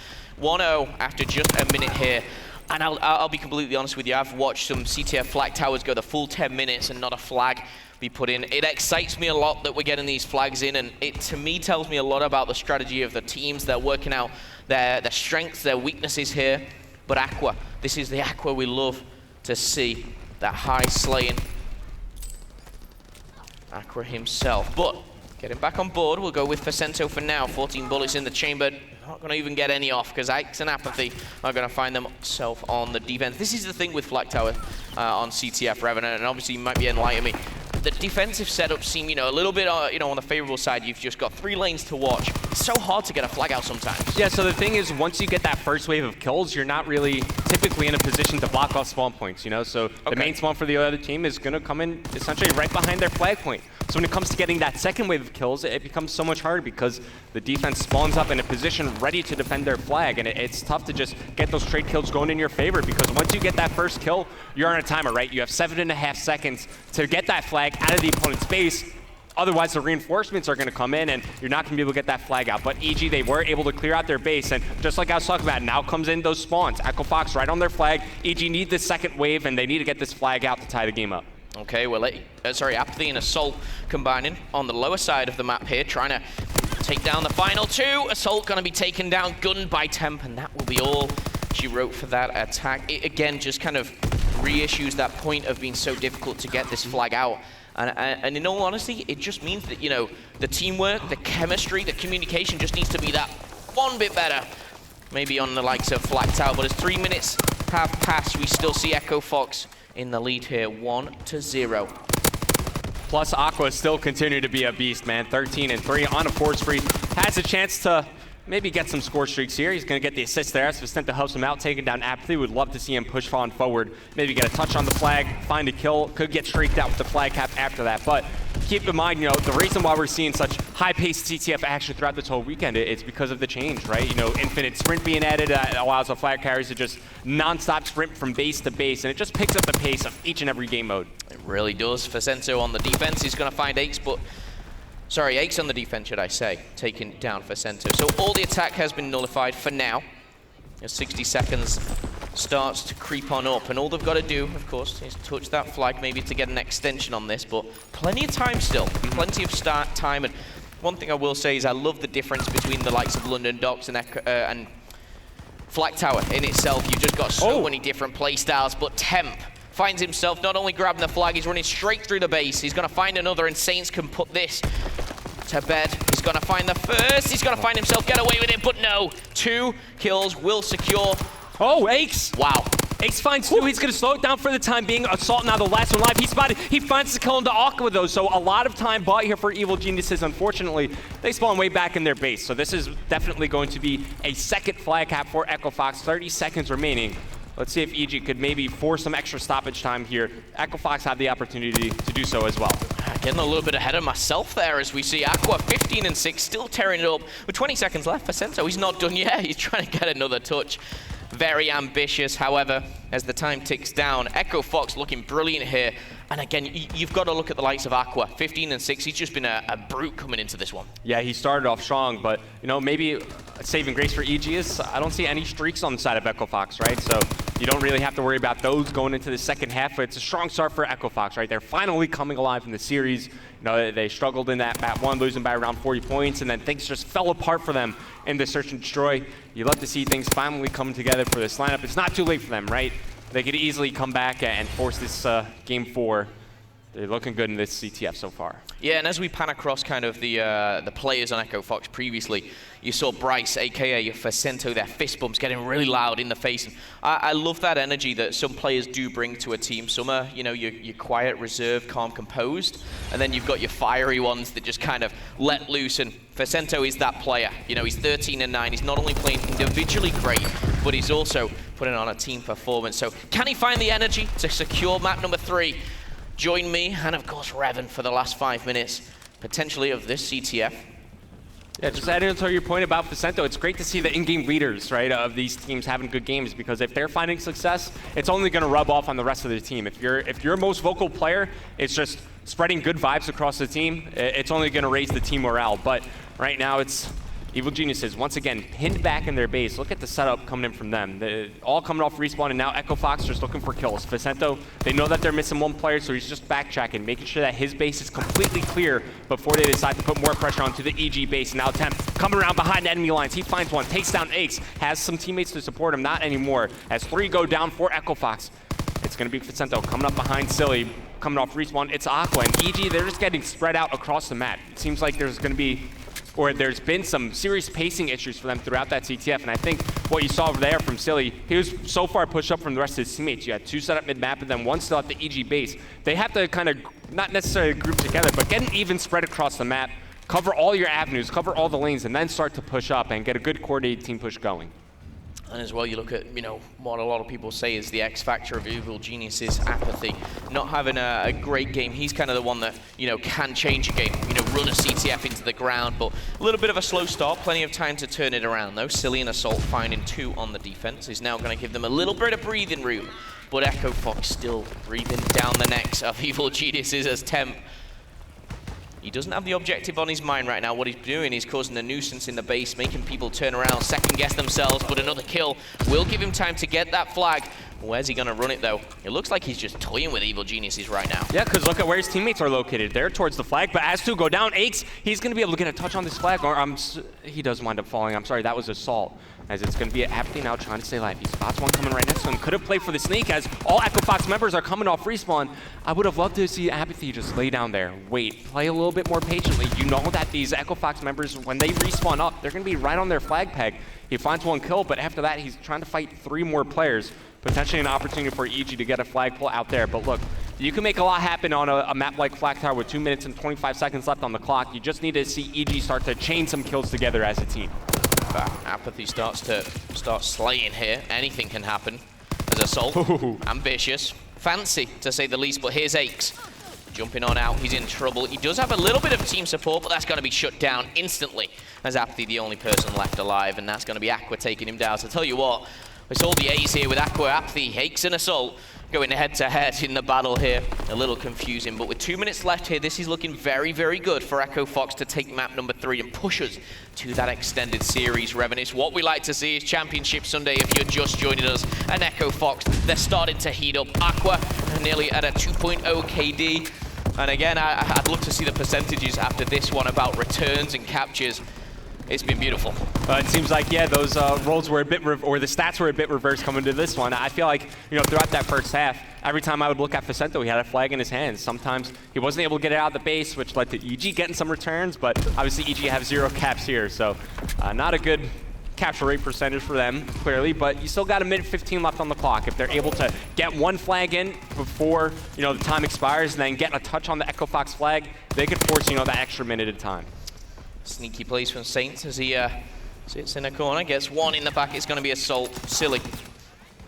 1-0 after just a minute here. And I'll be completely honest with you, I've watched some CTF flag towers go the full 10 minutes and not a flag be put in. It excites me a lot that we're getting these flags in, and it to me tells me a lot about the strategy of the teams. They're working out their strengths, their weaknesses here. But Aqua, this is the Aqua we love to see. That high slaying. Aqua himself. But getting back on board, we'll go with Facento for now. 14 bullets in the chamber. Not going to even get any off because Ike's and Apathy are going to find themselves on the defense. This is the thing with Flag Tower on CTF Revenant, and obviously you might be enlightening me. The defensive setups seem, a little bit, on the favorable side. You've just got 3 lanes to watch. It's so hard to get a flag out sometimes. Yeah, so the thing is, once you get that first wave of kills, you're not really typically in a position to block off spawn points, So the main spawn for the other team is going to come in essentially right behind their flag point. So when it comes to getting that second wave of kills, it becomes so much harder because the defense spawns up in a position ready to defend their flag, and it's tough to just get those trade kills going in your favor because once you get that first kill, you're on a timer, right? You have 7.5 seconds to get that flag out of the opponent's base. Otherwise, the reinforcements are going to come in, and you're not going to be able to get that flag out. But EG, they were able to clear out their base, and just like I was talking about, now comes in those spawns. Echo Fox right on their flag. EG need this second wave, and they need to get this flag out to tie the game up. Okay, well, Apathy and Assault combining on the lower side of the map here, trying to take down the final 2. Assault going to be taken down, gunned by Temp, and that will be all she wrote for that attack. It, again, just kind of reissues that point of being so difficult to get this flag out. And in all honesty, it just means that, the teamwork, the chemistry, the communication just needs to be that one bit better. Maybe on the likes of Flag Tower, but as 3 minutes have passed, we still see Echo Fox in the lead here, 1-0. Plus, Aqua still continue to be a beast, man. 13-3 on a force free. Has a chance to maybe get some score streaks here. He's going to get the assist there. As Vicente helps him out, taking down Apathy. Would love to see him push on forward. Maybe get a touch on the flag, find a kill. Could get streaked out with the flag cap after that. But keep in mind, the reason why we're seeing such high-paced CTF action throughout this whole weekend is because of the change, right? Infinite sprint being added allows the flag carriers to just non-stop sprint from base to base, and it just picks up the pace of each and every game mode. It really does. Facento on the defense, he's going to find Aches, but... Sorry, Aches on the defense, should I say, taking down Facento. So all the attack has been nullified for now. 60 seconds starts to creep on up, and all they've got to do, of course, is touch that flag, maybe to get an extension on this, but plenty of time still, plenty of start time. And one thing I will say is I love the difference between the likes of London Docks and Flag Tower in itself. You've just got so many different play styles, but Temp finds himself not only grabbing the flag, he's running straight through the base. He's going to find another, and Saints can put this to bed. He's going to find the first. He's going to find himself get away with it, but no. 2 kills will secure. Oh, Aches! Wow. Ace finds 2. He's going to slow it down for the time being. Assault now the last one live. He finds the kill into Aqua, though, so a lot of time bought here for Evil Geniuses. Unfortunately, they spawn way back in their base, so this is definitely going to be a second flag cap for Echo Fox. 30 seconds remaining. Let's see if EG could maybe force some extra stoppage time here. Echo Fox had the opportunity to do so as well. Getting a little bit ahead of myself there as we see Aqua 15 and 6, still tearing it up. With 20 seconds left for Sento, he's not done yet. He's trying to get another touch. Very ambitious, however, as the time ticks down. Echo Fox looking brilliant here. And again, you've got to look at the likes of Aqua. 15 and 6, he's just been a brute coming into this one. Yeah, he started off strong, but maybe a saving grace for EG is I don't see any streaks on the side of Echo Fox, right? So you don't really have to worry about those going into the second half, but it's a strong start for Echo Fox, right? They're finally coming alive in the series. They struggled in that map 1, losing by around 40 points, and then things just fell apart for them in the Search and Destroy. You love to see things finally come together for this lineup. It's not too late for them, right? They could easily come back and force this game 4. They're looking good in this CTF so far. Yeah, and as we pan across kind of the players on Echo Fox previously, you saw Bryce, a.k.a. Facento, their fist bumps getting really loud in the face. And I love that energy that some players do bring to a team. Some are, you're quiet, reserved, calm, composed. And then you've got your fiery ones that just kind of let loose. And Facento is that player. He's 13 and 9. He's not only playing individually great, but he's also putting on a team performance. So can he find the energy to secure map number 3? Join me, and of course Revan, for the last 5 minutes, potentially, of this CTF. Yeah, just adding to your point about Facento, it's great to see the in-game leaders, right, of these teams having good games, because if they're finding success, it's only going to rub off on the rest of the team. If your most vocal player is just spreading good vibes across the team, it's only going to raise the team morale. But right now, it's Evil Geniuses, once again, pinned back in their base. Look at the setup coming in from them. They're all coming off respawn, and now Echo Fox just looking for kills. Facento, they know that they're missing 1 player, so he's just backtracking, making sure that his base is completely clear before they decide to put more pressure onto the EG base. Now Temp coming around behind enemy lines. He finds one, takes down Aches, has some teammates to support him, not anymore. As 3 go down for Echo Fox. It's going to be Facento coming up behind Silly, coming off respawn. It's Aqua, and EG, they're just getting spread out across the map. It seems like there's been some serious pacing issues for them throughout that CTF, and I think what you saw over there from Silly, he was so far pushed up from the rest of his teammates. You had 2 set up mid-map, and then 1 still at the EG base. They have to kind of, not necessarily group together, but get an even spread across the map, cover all your avenues, cover all the lanes, and then start to push up and get a good coordinated team push going. And as well, you look at, what a lot of people say is the X factor of Evil Genius's apathy. Not having a great game. He's kind of the one that, can change a game. Run a CTF into the ground, but a little bit of a slow start. Plenty of time to turn it around, though. Silly and Assault finding 2 on the defense is now going to give them a little bit of breathing room. But Echo Fox still breathing down the necks of Evil Geniuses as Temp. He doesn't have the objective on his mind right now. What he's doing is causing a nuisance in the base, making people turn around, second-guess themselves, but another kill will give him time to get that flag. Where's he going to run it, though? It looks like he's just toying with Evil Geniuses right now. Yeah, because look at where his teammates are located. They're towards the flag, but as 2 go down, Aches, he's going to be able to get a touch on this flag, or he does wind up falling. I'm sorry, that was Assault, as it's going to be Apathy now trying to stay alive. He spots one coming right next to him. Could have played for the sneak, as all Echo Fox members are coming off respawn. I would have loved to see Apathy just lay down there, wait, play a little bit more patiently. You know that these Echo Fox members, when they respawn up, they're going to be right on their flag peg. He finds 1 kill, but after that, he's trying to fight 3 more players. Potentially an opportunity for EG to get a flag pull out there. But look, you can make a lot happen on a map like Flag Tower with 2 minutes and 25 seconds left on the clock. You just need to see EG start to chain some kills together as a team. Apathy starts slaying here. Anything can happen. As Assault, ambitious, fancy to say the least, but here's Aches. jumping on out, he's in trouble. He does have a little bit of team support, but that's going to be shut down instantly as Apathy the only person left alive, and that's going to be Aqua taking him down. So I'll tell you what, it's all the A's here with Aqua, Apathy, Hakes and Assault going head-to-head in the battle here. A little confusing, but with 2 minutes left here, this is looking very, very good for Echo Fox to take map number 3 and push us to that extended series, Revan. It's what we like to see is Championship Sunday if you're just joining us. And Echo Fox, they're starting to heat up. Aqua nearly at a 2.0 KD. And again, I'd love to see the percentages after this one about returns and captures. It's been beautiful. It seems like, yeah, those roles were a bit, or the stats were a bit reversed coming to this one. I feel like, you know, throughout that first half, every time I would look at Vicento, he had a flag in his hands. Sometimes he wasn't able to get it out of the base, which led to EG getting some returns, but obviously EG have 0 caps here, so not a good capture rate percentage for them, clearly, but you still got a minute 15 left on the clock. If they're able to get one flag in before, you know, the time expires and then get a touch on the Echo Fox flag, they could force, you know, that extra minute of time. Sneaky plays from Saints as he sits in a corner, gets one in the back. It's going to be Assault. Silly.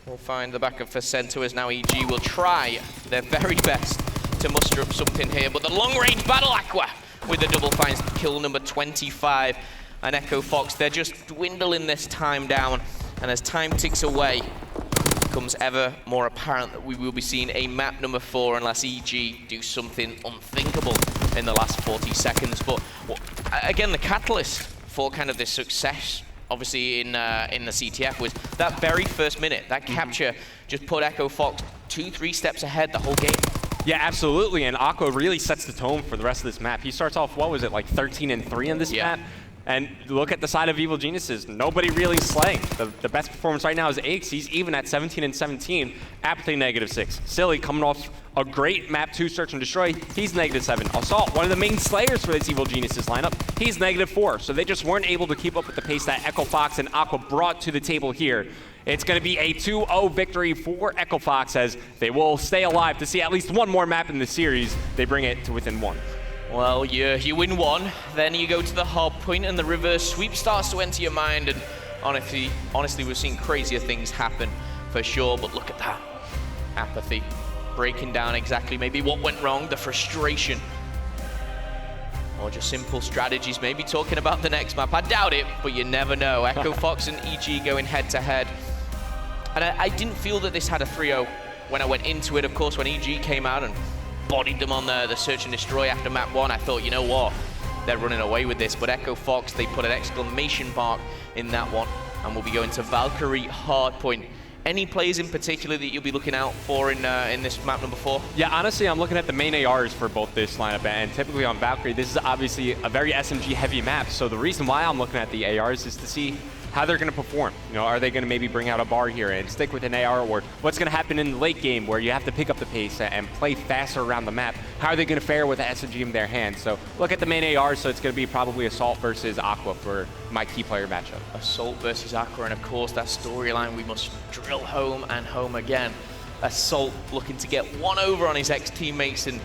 We'll find the back of Vicento as now EG will try their very best to muster up something here. But the long-range battle, Aqua, with the double finds kill number 25. And Echo Fox, they're just dwindling this time down. And as time ticks away, it becomes ever more apparent that we will be seeing a map number 4 unless EG do something unthinkable in the last 40 seconds. But again, the catalyst for kind of this success, obviously in the CTF, was that very first minute. That capture just put Echo Fox 2-3 steps ahead the whole game. Yeah, absolutely, and Aqua really sets the tone for the rest of this map. He starts off, what was it, like 13-3 in this map? And look at the side of Evil Geniuses. Nobody really slaying. The best performance right now is Aches. He's even at 17-17. Apathy -6. Silly coming off a great map 2 search and destroy. He's -7. Assault, one of the main slayers for this Evil Geniuses lineup. He's -4. So they just weren't able to keep up with the pace that Echo Fox and Aqua brought to the table here. It's going to be a 2-0 victory for Echo Fox as they will stay alive to see at least one more map in the series. They bring it to within 1. Well, you win one, then you go to the hard point and the reverse sweep starts to enter your mind, and honestly, we've seen crazier things happen for sure, but look at that. Apathy, breaking down exactly maybe what went wrong, the frustration, or just simple strategies, maybe talking about the next map. I doubt it, but you never know. Echo Fox and EG going head to head. And I didn't feel that this had a 3-0 when I went into it. Of course, when EG came out and bodied them on the search and destroy after map 1, I thought, you know what, they're running away with this. But Echo Fox, they put an exclamation mark in that one, and we'll be going to Valkyrie hardpoint. Any plays in particular that you'll be looking out for in this map number 4? Yeah, honestly, I'm looking at the main ARs for both this lineup, and typically on Valkyrie, this is obviously a very SMG heavy map. So the reason why I'm looking at the ARs is to see how they're going to perform. You know, are they going to maybe bring out a bar here and stick with an AR, or what's going to happen in the late game where you have to pick up the pace and play faster around the map? How are they going to fare with the SMG in their hands? So look at the main AR, so it's going to be probably Assault versus Aqua for my key player matchup. Assault versus Aqua, and of course that storyline we must drill home and home again. Assault looking to get one over on his ex-teammates and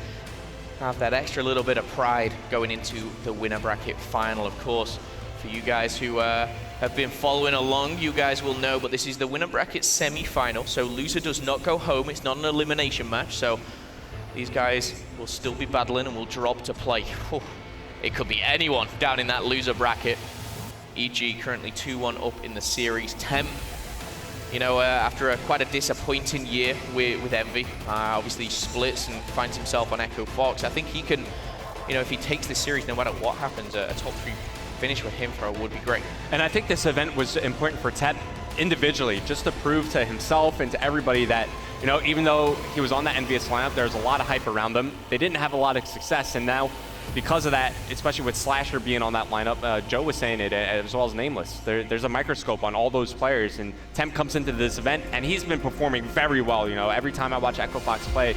have that extra little bit of pride going into the winner bracket final. Of course, for you guys who have been following along, you guys will know, but this is the winner bracket semi-final, so loser does not go home. It's not an elimination match, so these guys will still be battling and will drop to play. It could be anyone down in that loser bracket. EG currently 2-1 up in the series. Temp, you know, after quite a disappointing year with Envy, obviously splits and finds himself on Echo Fox. I think he can, you know, if he takes this series, no matter what happens, a top 3 finish with him would be great. And I think this event was important for Ted individually, just to prove to himself and to everybody that, you know, even though he was on that envious lineup, there's a lot of hype around them. They didn't have a lot of success, and now because of that, especially with Slasher being on that lineup, Joe was saying it as well as Nameless. There's a microscope on all those players, and Temp comes into this event, and he's been performing very well. You know, every time I watch Echo Fox play,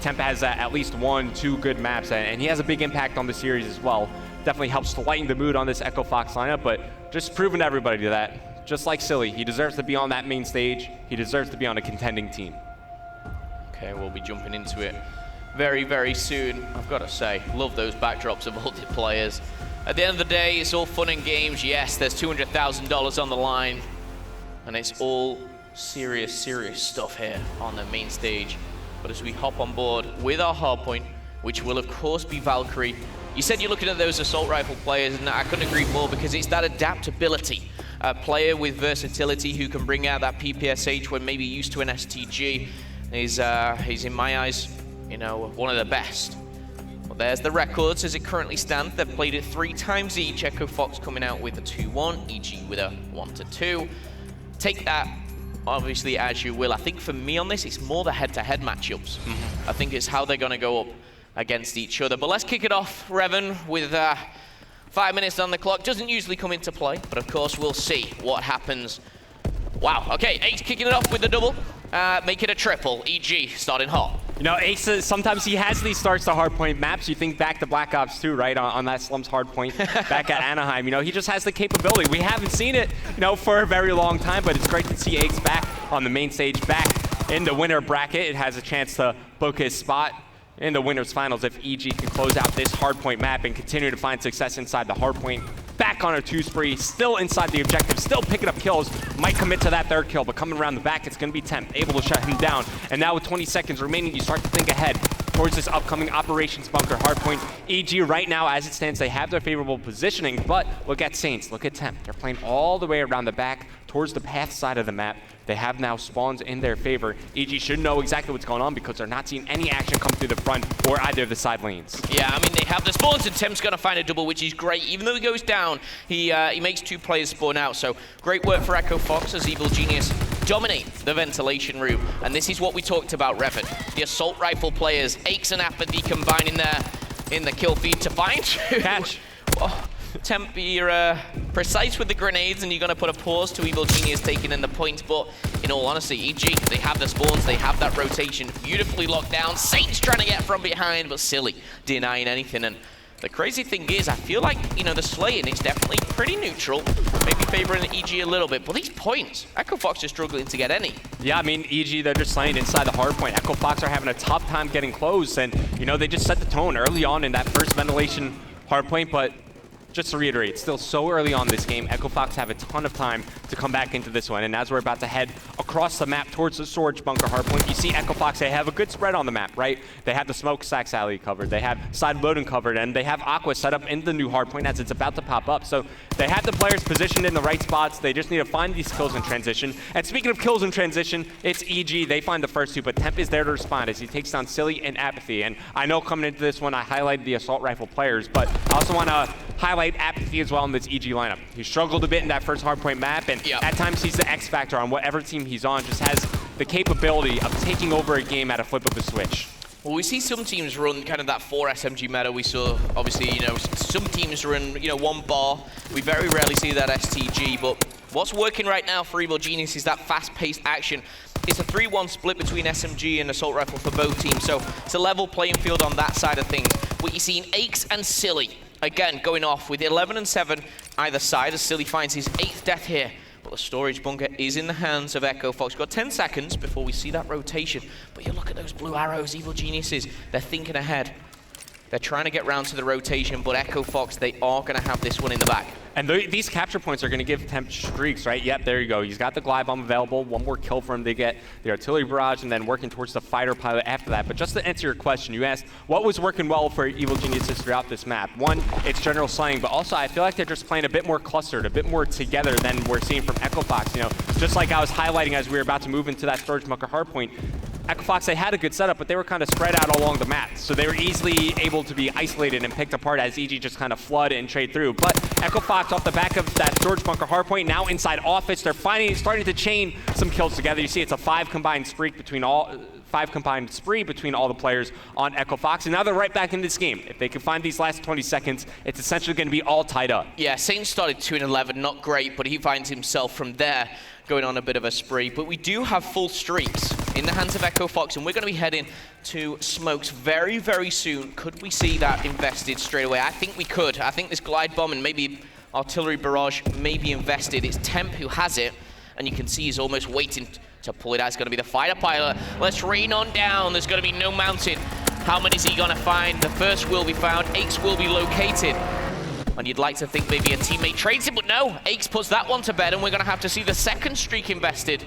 Temp has at least 1-2 good maps, and he has a big impact on the series as well. Definitely helps to lighten the mood on this Echo Fox lineup, but just proving to everybody that, just like Silly, he deserves to be on that main stage. He deserves to be on a contending team. Okay, we'll be jumping into it very, very soon. I've got to say, love those backdrops of all the players. At the end of the day, it's all fun and games. Yes, there's $200,000 on the line, and it's all serious, serious stuff here on the main stage. But as we hop on board with our hardpoint, which will of course be Valkyrie. You said you're looking at those assault rifle players, and I couldn't agree more, because it's that adaptability. A player with versatility who can bring out that PPSH when maybe used to an STG is in my eyes, you know, one of the best. Well, there's the records as it currently stands. They've played it 3 times each. Echo Fox coming out with a 2-1, EG with a 1-2. Take that obviously as you will. I think for me on this, it's more the head-to-head matchups. I think it's how they're going to go up against each other. But let's kick it off, Revan, with 5 minutes on the clock. Doesn't usually come into play, but of course we'll see what happens. Wow, okay, Ace kicking it off with the double. Make it a triple. EG starting hot. You know, Ace, sometimes he has these starts to hardpoint maps. You think back to Black Ops 2, right, on that Slums hardpoint back at Anaheim. You know, he just has the capability. We haven't seen it, you know, for a very long time, but it's great to see Ace back on the main stage, back in the winner bracket. It has a chance to book his spot in the winners finals if EG can close out this hardpoint map and continue to find success inside the hardpoint. Back on a 2 spree, still inside the objective, still picking up kills. Might commit to that 3rd kill, but coming around the back, it's going to be Temp, able to shut him down. And now with 20 seconds remaining, you start to think ahead towards this upcoming Operations Bunker hardpoint. EG right now, as it stands, they have their favorable positioning, but look at Saints, look at Temp. They're playing all the way around the back towards the path side of the map. They have now spawns in their favor. EG should know exactly what's going on because they're not seeing any action come through the front or either of the side lanes. Yeah, I mean, they have the spawns, and Temp's going to find a double, which is great. Even though he goes down, he makes 2 players spawn out. So great work for Echo Fox as Evil Genius dominate the ventilation room. And this is what we talked about, Revan. The assault rifle players, Aches and Apathy combining there in the kill feed to find Catch. Oh, Temp, you're precise with the grenades, and you're going to put a pause to Evil Genius taking in the point. But in all honesty, EG, they have the spawns, they have that rotation beautifully locked down. Saints trying to get from behind, but Silly denying anything. And the crazy thing is, I feel like, you know, the slaying is definitely pretty neutral, maybe favoring EG a little bit. But these points, Echo Fox is struggling to get any. Yeah, I mean, EG, they're just slaying inside the hardpoint. Echo Fox are having a tough time getting close, and, you know, they just set the tone early on in that first ventilation hardpoint, but just to reiterate, it's still so early on this game. Echo Fox have a ton of time to come back into this one. And as we're about to head across the map towards the storage bunker hardpoint, you see Echo Fox, they have a good spread on the map, right? They have the smokestacks alley covered. They have side loading covered, and they have Aqua set up in the new hardpoint as it's about to pop up. So they have the players positioned in the right spots. They just need to find these kills in transition. And speaking of kills in transition, it's EG. They find the first 2, but Temp is there to respond as he takes down Silly and Apathy. And I know coming into this one, I highlighted the assault rifle players, but I also want to highlight Apathy as well in this EG lineup. He struggled a bit in that first hardpoint map, and at times he's the X factor on whatever team he's on, just has the capability of taking over a game at a flip of a switch. Well, we see some teams run kind of that 4 SMG meta. We saw, obviously, you know, some teams run, you know, 1 bar. We very rarely see that STG, but what's working right now for Evil Genius is that fast-paced action. It's a 3-1 split between SMG and Assault Rifle for both teams, so it's a level playing field on that side of things. But you're seeing Aches and Silly, again, going off with 11 and 7 either side as Silly finds his 8th death here. But the storage bunker is in the hands of Echo Fox. Got 10 seconds before we see that rotation. But you look at those blue arrows, Evil Geniuses. They're thinking ahead. They're trying to get round to the rotation, but Echo Fox, they are going to have this one in the back. And these capture points are going to give Temp streaks, right? Yep, there you go. He's got the glide bomb available. 1 more kill for him. They get the artillery barrage and then working towards the fighter pilot after that. But just to answer your question, you asked what was working well for Evil Geniuses throughout this map. 1, it's general slaying, but also I feel like they're just playing a bit more clustered, a bit more together than we're seeing from Echo Fox. You know, just like I was highlighting as we were about to move into that storage bunker hardpoint, Echo Fox, they had a good setup, but they were kind of spread out along the map. So they were easily able to be isolated and picked apart as EG just kind of flood and trade through. But Echo Fox off the back of that storage bunker hardpoint, now inside office, they're starting to chain some kills together. You see it's a 5 combined spree between all the players on Echo Fox, and now they're right back in this game. If they can find these last 20 seconds, it's essentially going to be all tied up. Yeah, Saints started 2 and 11, not great, but he finds himself from there going on a bit of a spree. But we do have full streaks in the hands of Echo Fox, and we're going to be heading to smokes very, very soon. Could we see that invested straight away? I think we could. I think this glide bomb and maybe artillery barrage may be invested. It's Temp who has it, and you can see he's almost waiting to pull it out. It's going to be the fighter pilot. Let's rain on down. There's going to be no mountain. How many is he going to find? The first will be found. Aches will be located. And you'd like to think maybe a teammate trades it, but no. Aches puts that one to bed, and we're going to have to see the second streak invested.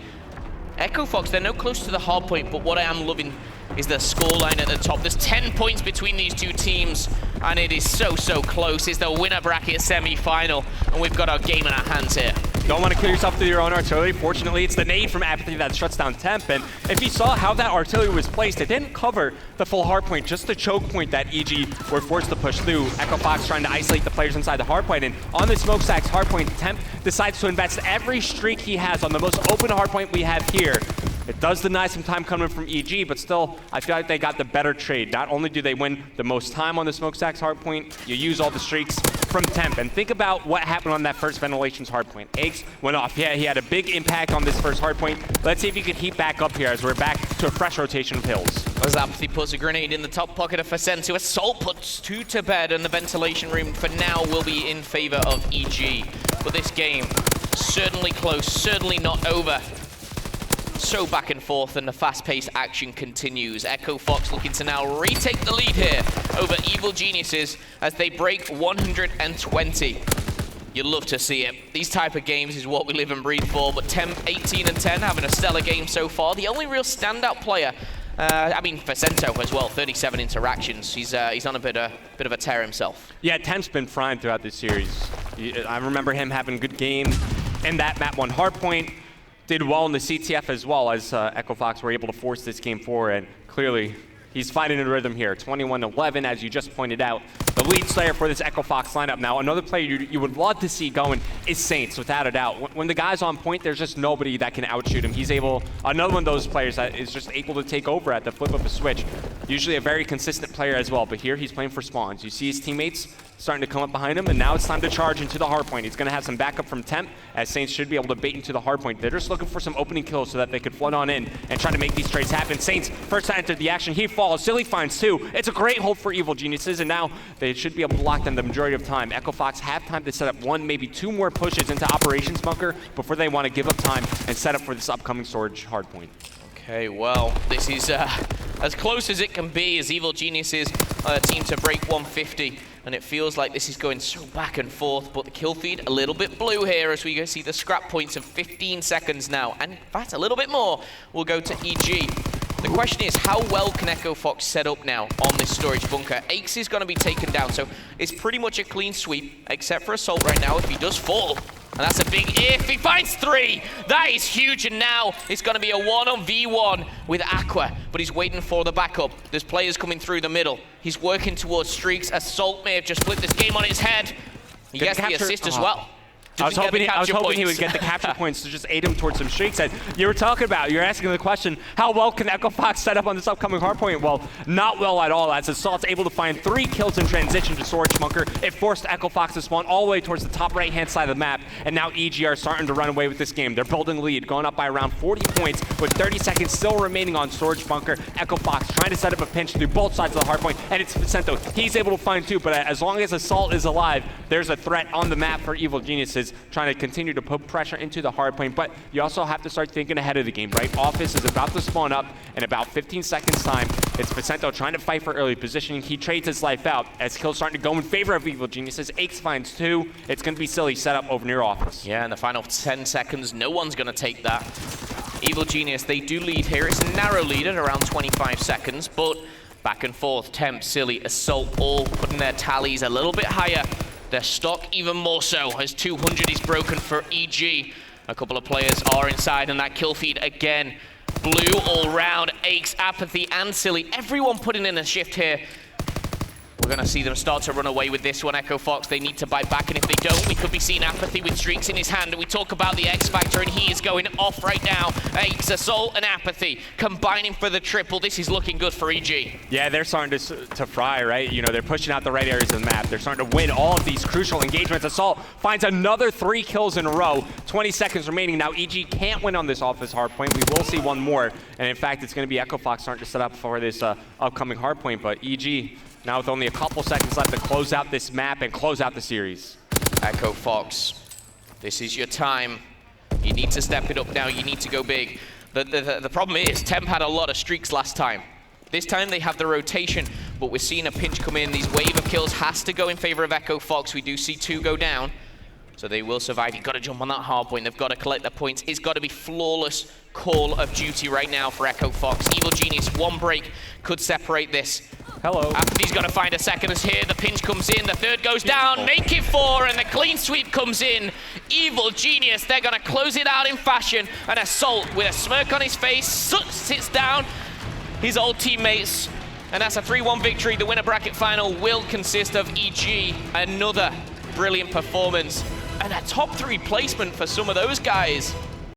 Echo Fox, they're no close to the hard point, but what I am loving is the scoreline at the top. There's 10 points between these two teams, and it is so close. It's the winner bracket semi-final, and we've got our game in our hands here. Don't want to kill yourself through your own artillery. Fortunately, it's the nade from Apathy that shuts down Temp, and if you saw how that artillery was placed, it didn't cover the full hardpoint, just the choke point that EG were forced to push through. Echo Fox trying to isolate the players inside the hardpoint, and on the smokestack's hardpoint, Temp decides to invest every streak he has on the most open hardpoint we have here. It does deny some time coming from EG, but still, I feel like they got the better trade. Not only do they win the most time on the smokestack's hardpoint, you use all the streaks from Temp. And think about what happened on that first Ventilation's hardpoint. Eggs went off. Yeah, he had a big impact on this first hardpoint. Let's see if he can heat back up here as we're back to a fresh rotation of hills. As Apathy puts a grenade in the top pocket of Facento, Assault puts 2 to bed, and the ventilation room for now will be in favor of EG. But this game, certainly close, certainly not over. So back and forth, and the fast-paced action continues. Echo Fox looking to now retake the lead here over Evil Geniuses as they break 120. You love to see it. These type of games is what we live and breathe for, but Temp 18-10 having a stellar game so far. The only real standout player, I mean, Facento as well, 37 interactions. He's on a bit of a tear himself. Yeah, Temp's been frying throughout this series. I remember him having a good game in that map 1 hardpoint. Did well in the CTF as well, as Echo Fox were able to force this game forward, and clearly he's finding a rhythm here. 21-11, as you just pointed out. The lead slayer for this Echo Fox lineup. Now, another player you would love to see going is Saints, without a doubt. When the guy's on point, there's just nobody that can outshoot him. He's able, another one of those players that is just able to take over at the flip of a switch. Usually a very consistent player as well, but here he's playing for spawns. You see his teammates starting to come up behind him, and now it's time to charge into the hardpoint. He's going to have some backup from Temp, as Saints should be able to bait into the hardpoint. They're just looking for some opening kills so that they could flood on in and try to make these trades happen. Saints, first to enter the action, he falls. Silly finds 2. It's a great hold for Evil Geniuses, and now they should be able to lock them the majority of time. Echo Fox have time to set up 1, maybe 2 more pushes into Operations Bunker before they want to give up time and set up for this upcoming storage hardpoint. Okay, well, this is as close as it can be as Evil Geniuses team to break 150. And it feels like this is going so back and forth, but the kill feed a little bit blue here as we see the scrap points of 15 seconds now. And in fact, a little bit more will go to EG. The question is, how well can Echo Fox set up now on this storage bunker? Aches is going to be taken down, so it's pretty much a clean sweep, except for Assault right now if he does fall. And that's a big if. He finds 3. That is huge, and now it's going to be a 1-on-V1 with Aqua, but he's waiting for the backup. There's players coming through the middle. He's working towards streaks. Assault may have just flipped this game on its head. He gets the assist as well. I was hoping he would get the capture points to just aid him towards some streaks. And you were talking about, you're asking the question, how well can Echo Fox set up on this upcoming hardpoint? Well, not well at all, as Assault's able to find 3 kills in transition to storage bunker. It forced Echo Fox to spawn all the way towards the top right-hand side of the map, and now EG are starting to run away with this game. They're building lead, going up by around 40 points with 30 seconds still remaining on storage bunker. Echo Fox trying to set up a pinch through both sides of the hardpoint, and it's Facento. He's able to find 2, but as long as Assault is alive, there's a threat on the map for Evil Geniuses, trying to continue to put pressure into the hardpoint, but you also have to start thinking ahead of the game, right? Office is about to spawn up in about 15 seconds time. It's Facento trying to fight for early positioning. He trades his life out as kills starting to go in favor of Evil Geniuses. Aches finds 2. It's going to be Silly set up over near Office. Yeah, in the final 10 seconds, no one's going to take that. Evil Genius, they do lead here. It's a narrow lead at around 25 seconds, but back and forth, Temp, Silly, Assault, all putting their tallies a little bit higher. Their stock even more so, as 200 is broken for EG. A couple of players are inside, and that kill feed again. Blue all round, Aches, Apathy, and Silly. Everyone putting in a shift here. We're going to see them start to run away with this one. Echo Fox, they need to bite back, and if they don't, we could be seeing Apathy with streaks in his hand. We talk about the X Factor, and he is going off right now. Aches, Assault, and Apathy combining for the triple. This is looking good for EG. Yeah, they're starting to fry, right? You know, they're pushing out the right areas of the map. They're starting to win all of these crucial engagements. Assault finds another 3 kills in a row. 20 seconds remaining. Now, EG can't win on this Office hardpoint. We will see one more, and in fact, it's going to be Echo Fox starting to set up for this upcoming hardpoint, but EG now with only a couple seconds left to close out this map and close out the series. Echo Fox, this is your time. You need to step it up now. You need to go big. The problem is, Temp had a lot of streaks last time. This time they have the rotation, but we're seeing a pinch come in. These wave of kills has to go in favor of Echo Fox. We do see 2 go down. So they will survive. You've got to jump on that hard point. They've got to collect their points. It's got to be flawless Call of Duty right now for Echo Fox. Evil Genius, one break could separate this. Hello. Apathy's got to find a second as here. The pinch comes in. The third goes down. Make it 4, and the clean sweep comes in. Evil Genius, they're going to close it out in fashion. And Assault, with a smirk on his face, sits down his old teammates. And that's a 3-1 victory. The winner bracket final will consist of EG. Another brilliant performance. And a top 3 placement for some of those guys.